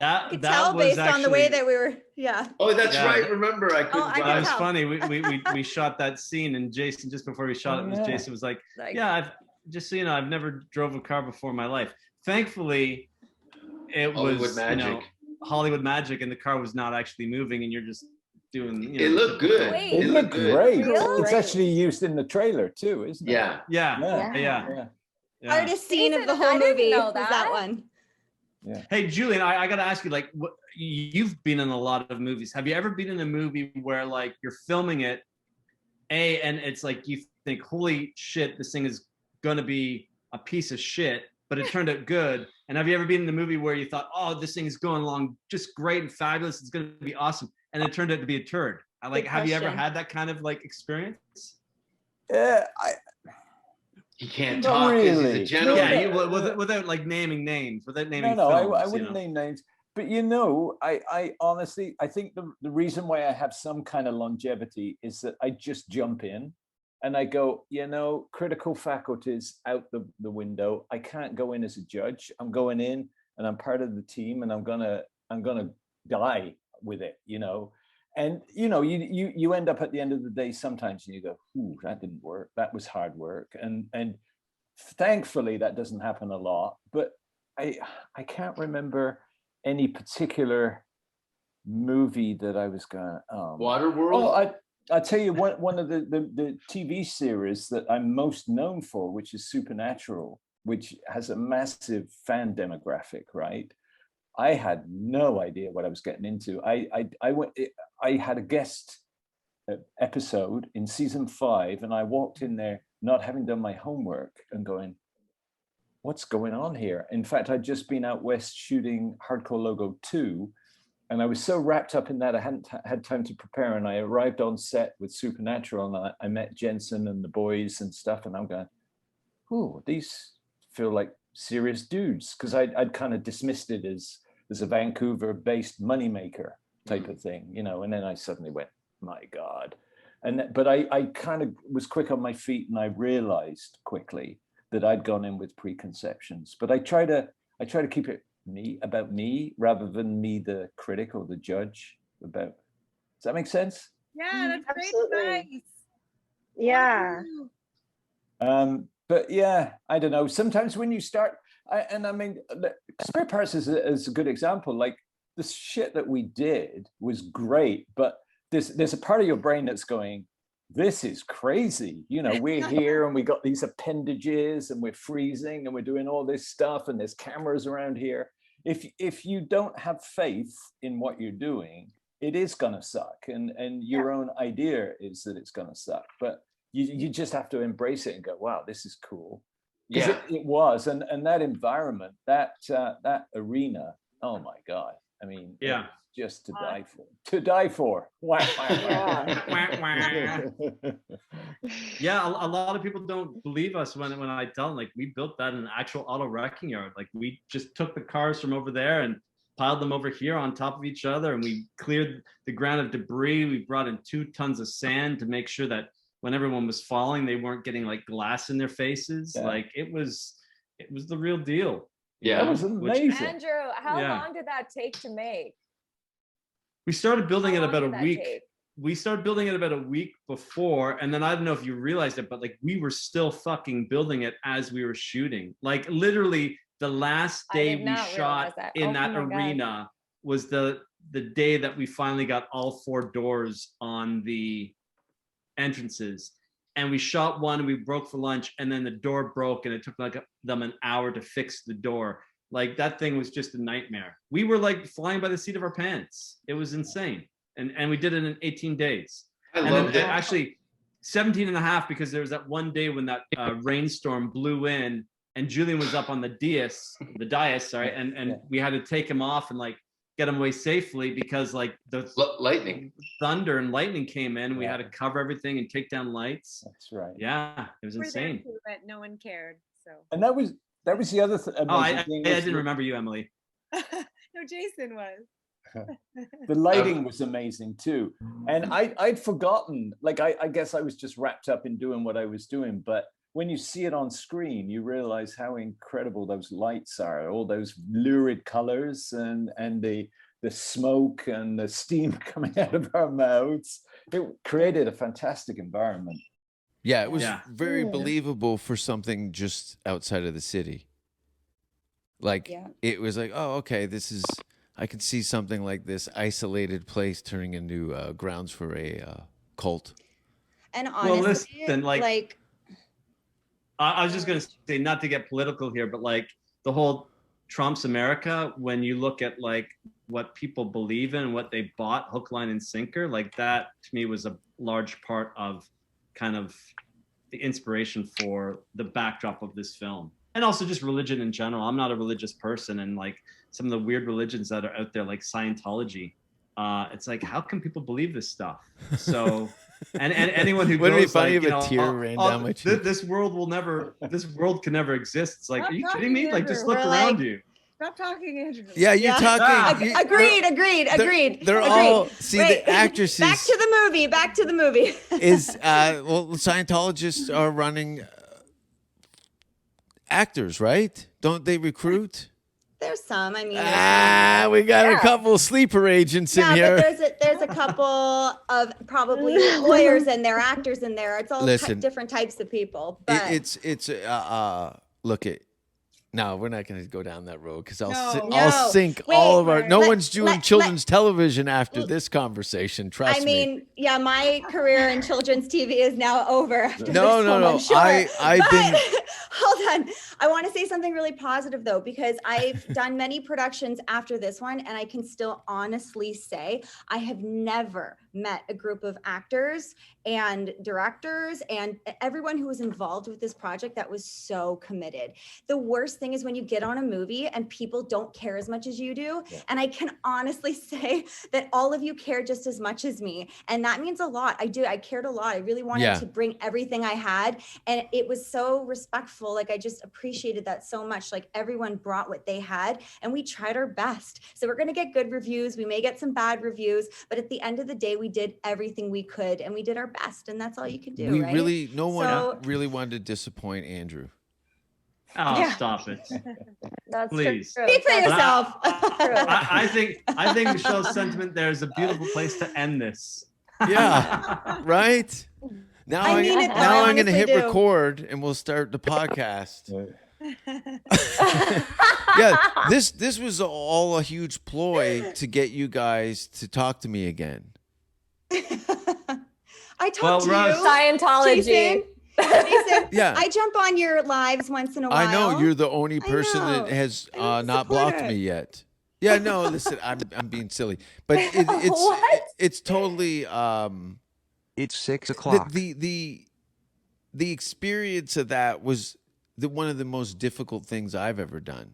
I could tell based on the way that we were. Yeah.
Oh, that's right. Remember, I couldn't.
It was funny. We shot that scene, and Jason, just before we shot it, Jason was like, "Yeah, I've just so you know, I've never drove a car before in my life." Thankfully, it was Hollywood magic, and the car was not actually moving, and you're just doing.
It looked good.
It looked great. It's actually used in the trailer too, isn't it?
Yeah.
Hardest scene of the whole movie was that one.
Yeah.
Hey, Julian, I got to ask you, like, you've been in a lot of movies. Have you ever been in a movie where, like, you're filming it, and it's like you think, holy shit, this thing is gonna be a piece of shit, but it turned out good? And have you ever been in a movie where you thought, oh, this thing is going along just great and fabulous, it's gonna be awesome, and it turned out to be a turd? Have you ever had that kind of like experience?
He can't talk because he's a gentleman.
Yeah, without like naming names, without naming
No,
films,
I wouldn't name names. But I honestly, I think the reason why I have some kind of longevity is that I just jump in and I go, critical faculties out the window. I can't go in as a judge. I'm going in and I'm part of the team, and I'm gonna die with it, And you end up at the end of the day sometimes and you go, ooh, that didn't work. That was hard work. And thankfully that doesn't happen a lot. But I can't remember any particular movie that I was going
Waterworld.
Oh, I'll tell you one of the TV series that I'm most known for, which is Supernatural, which has a massive fan demographic, right? I had no idea what I was getting into. I had a guest episode in season 5, and I walked in there not having done my homework and going, what's going on here? In fact, I'd just been out west shooting Hardcore Logo 2, and I was so wrapped up in that I hadn't had time to prepare. And I arrived on set with Supernatural, and I met Jensen and the boys and stuff, and I'm going, ooh, these feel like serious dudes, because I'd kind of dismissed it as a Vancouver-based moneymaker type of thing, and then I suddenly went, my God. But I kind of was quick on my feet, and I realized quickly that I'd gone in with preconceptions. But I try to keep it about me rather than me the critic or the judge. Does that make sense?
Yeah, that's
Absolutely.
great advice.
Yeah.
But yeah, I don't know. Sometimes when you start, Spare Parts is a good example. Like, the shit that we did was great, but there's a part of your brain that's going, this is crazy. We're here and we got these appendages and we're freezing and we're doing all this stuff and there's cameras around here. If you don't have faith in what you're doing, it is gonna suck. And your own idea is that it's gonna suck. But you just have to embrace it and go, wow, this is cool. Because it was, and that environment, that arena, oh my God. I mean,
yeah,
just to die for. To die for. Wow.
Yeah, a lot of people don't believe us when I tell them, like, we built that in an actual auto wrecking yard. Like, we just took the cars from over there and piled them over here on top of each other, and we cleared the ground of debris. We brought in 2 tons of sand to make sure that when everyone was falling, they weren't getting like glass in their faces. Yeah. Like, it was the real deal.
Yeah, it was amazing.
Andrew, how long did that take to make?
We started building it about a week. We started building it about a week before, and then I don't know if you realized it, but like, we were still fucking building it as we were shooting. Like, literally the last day we shot in that arena was the day that we finally got all 4 doors on the entrances, and we shot one and we broke for lunch, and then the door broke and it took like them an hour to fix the door. Like, that thing was just a nightmare. We were like flying by the seat of our pants. It was insane. And we did it in 18 days. I loved it. Actually 17 and a half, because there was that one day when that rainstorm blew in and Julian was up on the dais, and we had to take him off and like get him away safely, because like the
lightning,
thunder and lightning came in. We had to cover everything and take down lights.
That's right.
Yeah, it was insane.
But no one cared. So.
And that That was the other amazing thing.
I didn't remember you, Emily.
No, Jason was.
The lighting was amazing too. And I'd forgotten, like, I guess I was just wrapped up in doing what I was doing. But when you see it on screen, you realize how incredible those lights are, all those lurid colors and the smoke and the steam coming out of our mouths. It created a fantastic environment.
Yeah, it was very believable for something just outside of the city. Like, it was like, oh, okay, I could see something like this isolated place turning into grounds for a cult.
And honestly,
well, listen, like I was just going to say, not to get political here, but like the whole Trump's America, when you look at like what people believe in, what they bought, hook, line, and sinker, like that to me was a large part of kind of the inspiration for the backdrop of this film. And also just religion in general. I'm not a religious person, and like some of the weird religions that are out there, like Scientology, it's like, how can people believe this stuff? So, and anyone who
Wouldn't it
goes
be funny
like,
if a tear ran down my cheek?
this world can never exist. It's like,
Stop
are you
talking,
kidding me? Like,
Andrew.
just look
We're
around
like-
you.
Stop talking, Andrew.
Yeah, you're talking.
Agreed.
They're all the actresses.
Back to the movie.
Is well, Scientologists are running actors, right? Don't they recruit?
There's some. I mean,
we got a couple sleeper agents in here.
But there's a couple of probably lawyers and there, actors in there. It's all different types of people. But
It's look at. No, we're not going to go down that road because I'll
No.
sink
Wait,
all of our. No one's doing
let-
children's television after this conversation. Trust
I
me.
mean, yeah, my career in children's TV is now over after this
No.
film, I'm sure.
I've
But,
been.
hold on. I want to say something really positive though, because I've done many productions after this one, and I can still honestly say I have never met a group of actors and directors and everyone who was involved with this project that was so committed. The worst thing is when you get on a movie and people don't care as much as you do. Yeah. And I can honestly say that all of you care just as much as me. And that means a lot. I cared a lot. I really wanted to bring everything I had. And it was so respectful. Like, I just appreciated that so much. Like, everyone brought what they had and we tried our best. So we're going to get good reviews. We may get some bad reviews, but at the end of the day, we did everything we could and we did our best. And that's all you can do.
We
right?
no one really wanted to disappoint Andrew.
Oh, stop it!
That's
Please
true.
Speak for yourself.
I think Michelle's sentiment there is a beautiful place to end this.
Yeah, right. Now
I mean it, though. I
I'm going to
honestly
hit
do.
record and we'll start the podcast. Yeah, this was all a huge ploy to get you guys to talk to me again.
I talked to
Rouse.
you.
Scientology.
Jason,
Yeah.
I jump on your lives once in a while.
I know you're the only person
know.
that has
I'm
not blocked
supporter.
me yet. Yeah, no, listen, I'm being silly, but it's totally
It's 6 o'clock.
the experience of that was one of the most difficult things I've ever done,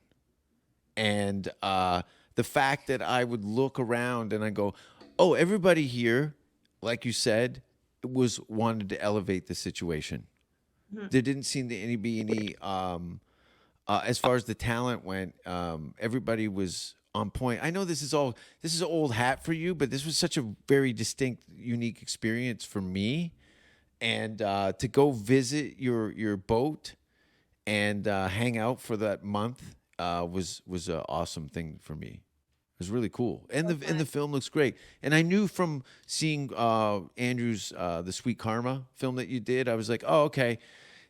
and the fact that I would look around and I go, oh, everybody here, like you said, wanted to elevate the situation. There didn't seem to be any as far as the talent went, everybody was on point. I know this is old hat for you, but this was such a very distinct, unique experience for me. And to go visit your boat and hang out for that month was an awesome thing for me. It was really cool, and the film looks great. And I knew from seeing Andrew's the Sweet Karma film that you did, I was like, oh, okay.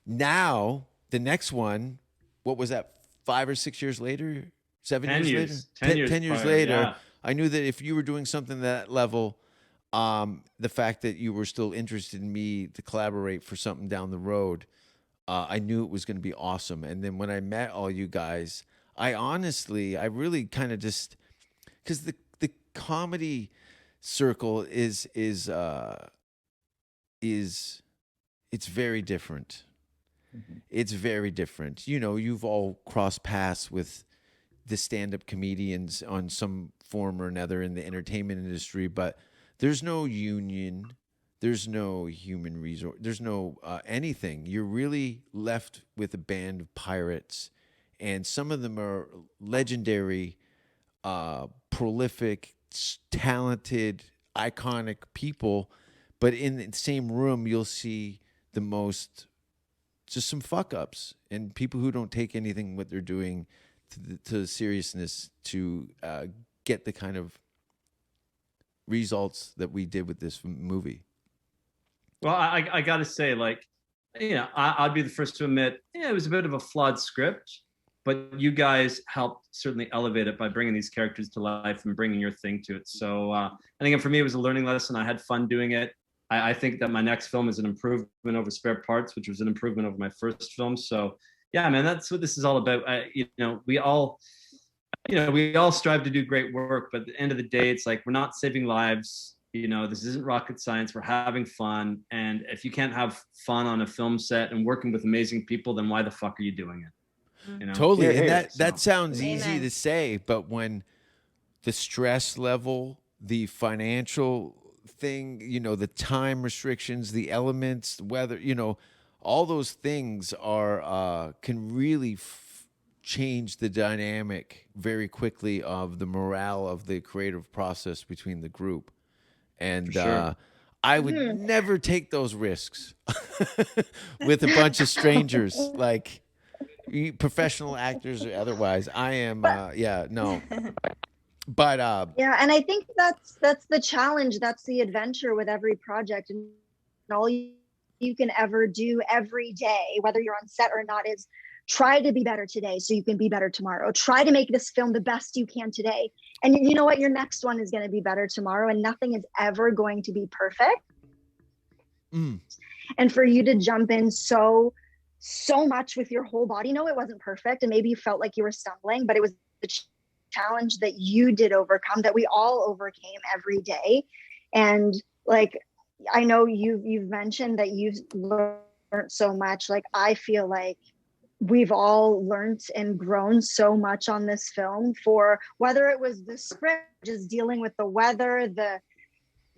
Now the next one, what was that? 5 or 6 years later, 7 years later, 10 years later.
Yeah.
I knew that if you were doing something that level, the fact that you were still interested in me to collaborate for something down the road, I knew it was going to be awesome. And then when I met all you guys, I really kind of just, because the comedy circle is it's very different. It's very different. You know, you've all crossed paths with the stand-up comedians on some form or another in the entertainment industry, but there's no union, there's no human resource, there's no anything. You're really left with a band of pirates, and some of them are legendary, prolific, talented, iconic people. But in the same room, you'll see the most, just some fuck ups and people who don't take anything what they're doing to the seriousness to get the kind of results that we did with this movie.
Well, I got to say, like, I'd be the first to admit, it was a bit of a flawed script, but you guys helped certainly elevate it by bringing these characters to life and bringing your thing to it. So I think for me, it was a learning lesson. I had fun doing it. I think that my next film is an improvement over Spare Parts, which was an improvement over my first film. So yeah, man, that's what this is all about. We all strive to do great work, but at the end of the day, it's like, we're not saving lives. This isn't rocket science. We're having fun. And if you can't have fun on a film set and working with amazing people, then why the fuck are you doing it?
Totally. And that sounds easy to say, but when the stress level, the financial thing, the time restrictions, the elements, the weather, all those things are can really change the dynamic very quickly of the morale of the creative process between the group. And
sure.
I would never take those risks with a bunch of strangers, like professional actors or otherwise. I am, no. But
yeah, and I think that's the challenge. That's the adventure with every project, and all you can ever do every day, whether you're on set or not, is try to be better today so you can be better tomorrow. Try to make this film the best you can today. And you know what? Your next one is going to be better tomorrow, and nothing is ever going to be perfect. And for you to jump in so much with your whole body, no, it wasn't perfect. And maybe you felt like you were stumbling, but it was the challenge that you did overcome, that we all overcame every day. And like, I know you've mentioned that you've learned so much. Like, I feel like we've all learned and grown so much on this film, for whether it was the script, just dealing with the weather, the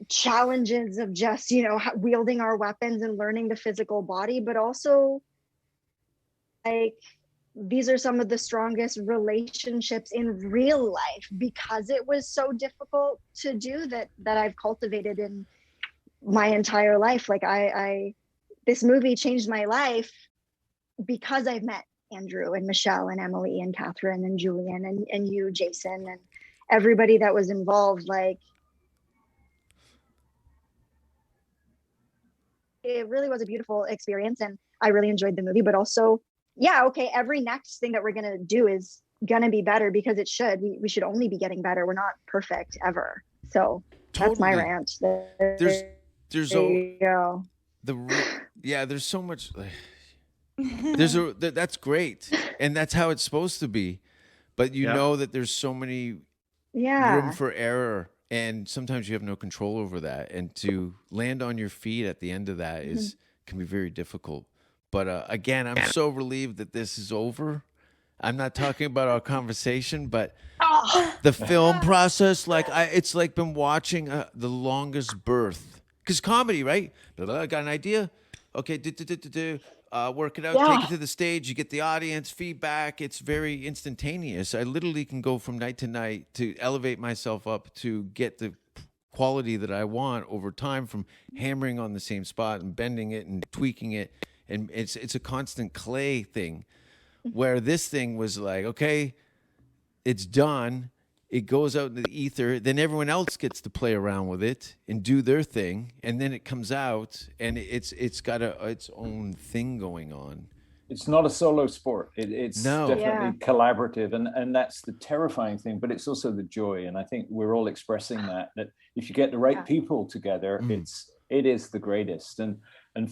challenges of just, wielding our weapons and learning the physical body, but also like, these are some of the strongest relationships in real life, because it was so difficult to do that I've cultivated in my entire life. Like, this movie changed my life because I've met Andrew and Michelle and Emily and Catherine and Julian and you, Jason, and everybody that was involved. Like, it really was a beautiful experience, and I really enjoyed the movie. But also, yeah, okay, every next thing that we're gonna do is gonna be better, because it should. We should only be getting better. We're not perfect ever. So that's my rant.
There's
there you go.
There's so much. That's great, and that's how it's supposed to be. But you know that there's so many room for error, and sometimes you have no control over that. And to land on your feet at the end of that can be very difficult. But again, I'm so relieved that this is over. I'm not talking about our conversation, but the film process, it's like been watching the longest birth. Because comedy, right? I got an idea. Okay, work it out, take it to the stage, you get the audience feedback. It's very instantaneous. I literally can go from night to night to elevate myself up to get the quality that I want over time, from hammering on the same spot and bending it and tweaking it. And it's a constant clay thing, where this thing was like, okay, it's done. It goes out into the ether. Then everyone else gets to play around with it and do their thing. And then it comes out, and it's got its own thing going on.
It's not a solo sport. It's definitely collaborative. And that's the terrifying thing, but it's also the joy. And I think we're all expressing that if you get the right people together, it is the greatest. And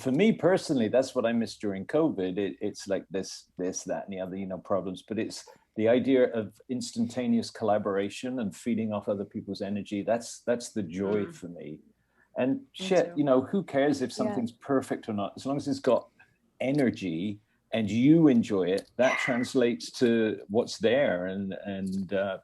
for me personally, that's what I missed during COVID. It's like this, that, and the other, problems. But it's the idea of instantaneous collaboration and feeding off other people's energy. That's the joy for me. And shit, who cares if something's perfect or not? As long as it's got energy and you enjoy it, that translates to what's there. That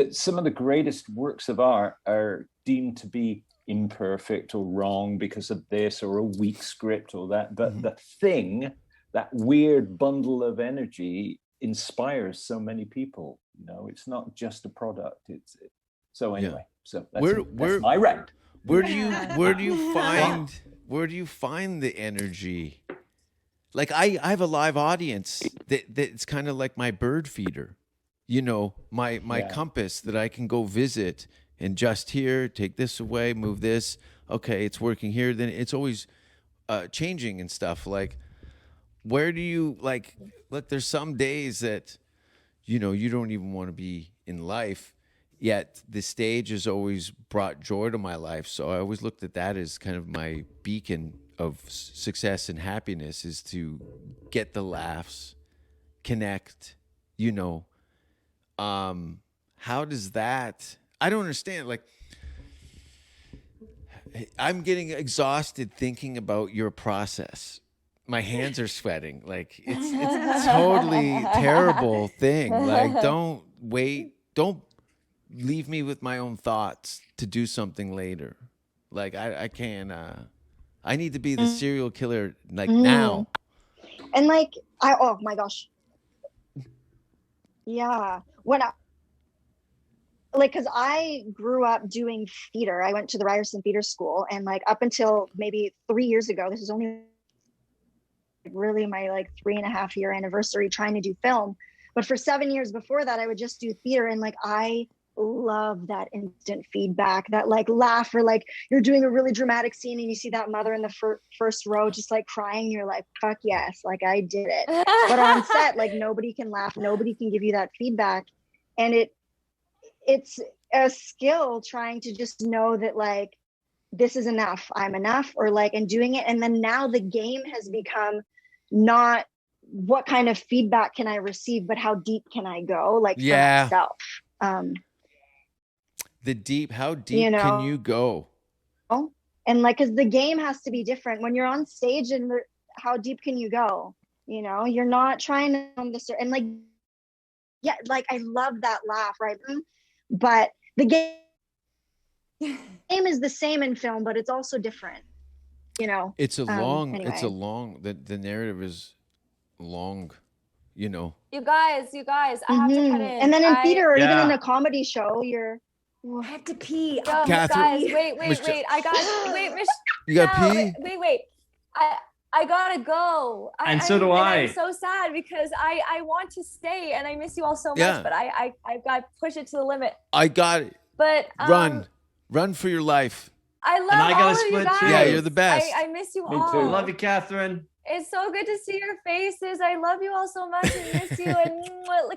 some of the greatest works of art are deemed to be imperfect or wrong because of this or a weak script or that, but the thing that weird bundle of energy inspires so many people. You know, it's not just a product. So anyway. So that's my rant.
Where do you find the energy? Like I have a live audience that's kind of like my bird feeder. You know, my compass that I can go visit and just here, take this away, move this. Okay, it's working here. Then it's always changing and stuff. Like, where do you like? Look, there's some days that, you know, you don't even want to be in life. Yet the stage has always brought joy to my life. So I always looked at that as kind of my beacon of success and happiness, is to get the laughs, connect, you know. How does that, I don't understand. Like, I'm getting exhausted thinking about your process. My hands are sweating. Like, it's totally terrible thing. Like, don't leave me with my own thoughts to do something later. Like, I can't, I need to be the serial killer, like, now.
And like, oh my gosh. Yeah. Because I grew up doing theater. I went to the Ryerson Theater School, and like up until maybe 3 years ago, this is only really my like 3.5 year anniversary trying to do film. But for 7 years before that, I would just do theater, and like I love that instant feedback, that like laugh, or like you're doing a really dramatic scene and you see that mother in the first row just like crying, and you're like, fuck yes, like I did it. But on set, like nobody can laugh, nobody can give you that feedback, and it's a skill trying to just know that like this is enough, I'm enough, or like, and doing it. And then now the game has become not what kind of feedback can I receive, but how deep can I go, like for myself.
How deep can you go?
And like, because the game has to be different when you're on stage, and how deep can you go? You know, you're not trying to and like, yeah, like I love that laugh, right? But the game is the same in film, but it's also different. You know,
it's a long,
anyway.
the narrative is long, you know.
You guys, I have to cut in.
And then in theater, or even in a comedy show,
I have to pee.
Guys, wait. I got wait,
you got pee?
Wait. I gotta go.
And so do I.
I'm so sad because I want to stay and I miss you all so much, but I've got to push it to the limit.
I got it.
But
run for your life.
I love all of you guys.
Yeah, you're the best.
I miss you
Me
all.
too. I love you, Catherine.
It's so good to see your faces. I love you all so much and miss you. And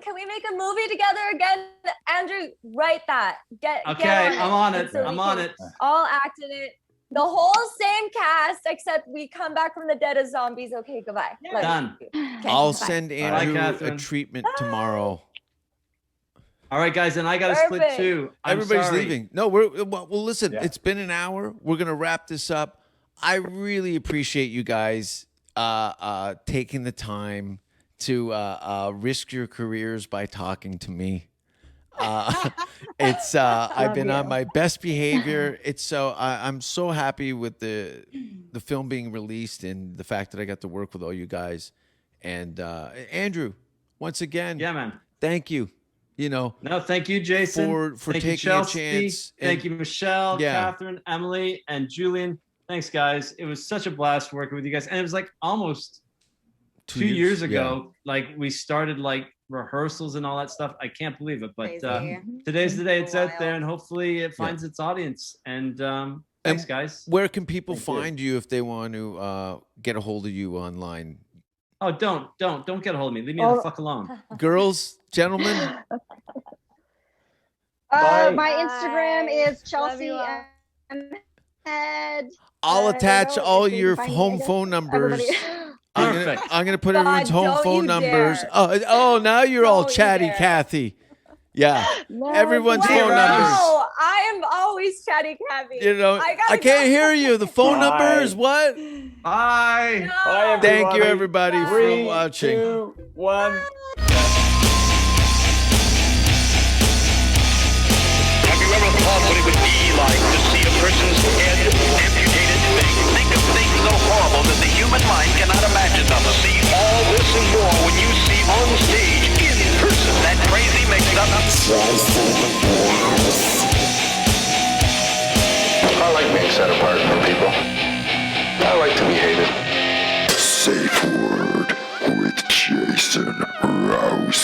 can we make a movie together again? Andrew, write that. Get
I'm on it. I'm on it.
All act in it. The whole same cast, except we come back from the dead as zombies. Okay, goodbye.
Done.
Okay,
I'll
bye.
send Andrew a treatment tomorrow.
All right, guys, and I got to split too.
Everybody's leaving. No, well, listen, it's been an hour. We're going to wrap this up. I really appreciate you guys taking the time to risk your careers by talking to me. I've been on my best behavior. I'm so happy with the film being released and the fact that I got to work with all you guys. And Andrew, once again,
man,
thank you. You know,
no, thank you, Jason,
for taking
Chelsea,
a chance.
Thank you, Michelle, Catherine, Emily, and Julian. Thanks, guys. It was such a blast working with you guys, and it was like almost 2 years ago. Like we started like rehearsals and all that stuff. I can't believe it, but today's the day it's out there, and hopefully it finds its audience. And thanks, guys.
Where can people find you if they want to get a hold of you online?
Oh, don't get a hold of me. Leave me the fuck alone.
Girls, gentlemen.
My Instagram is Chelsea Head.
I'll attach all your home phone numbers. I'm gonna put everyone's home phone numbers. Oh, now you're all chatty, Kathy. Yeah, everyone's phone numbers.
No, I am always chatty, Kathy.
You know, I can't hear you. The phone numbers. What?
Bye.
No.
Bye, everybody.
Thank you, everybody, for
3,
watching.
2, 1.
Have you ever thought what it would be like to see a person's head amputated? Think of things so horrible that the human mind cannot imagine them. See all and more when you see on stage, in person, that crazy mix-up.
I like being set apart from people. I like to be hated.
Safe Word with Jason Rouse.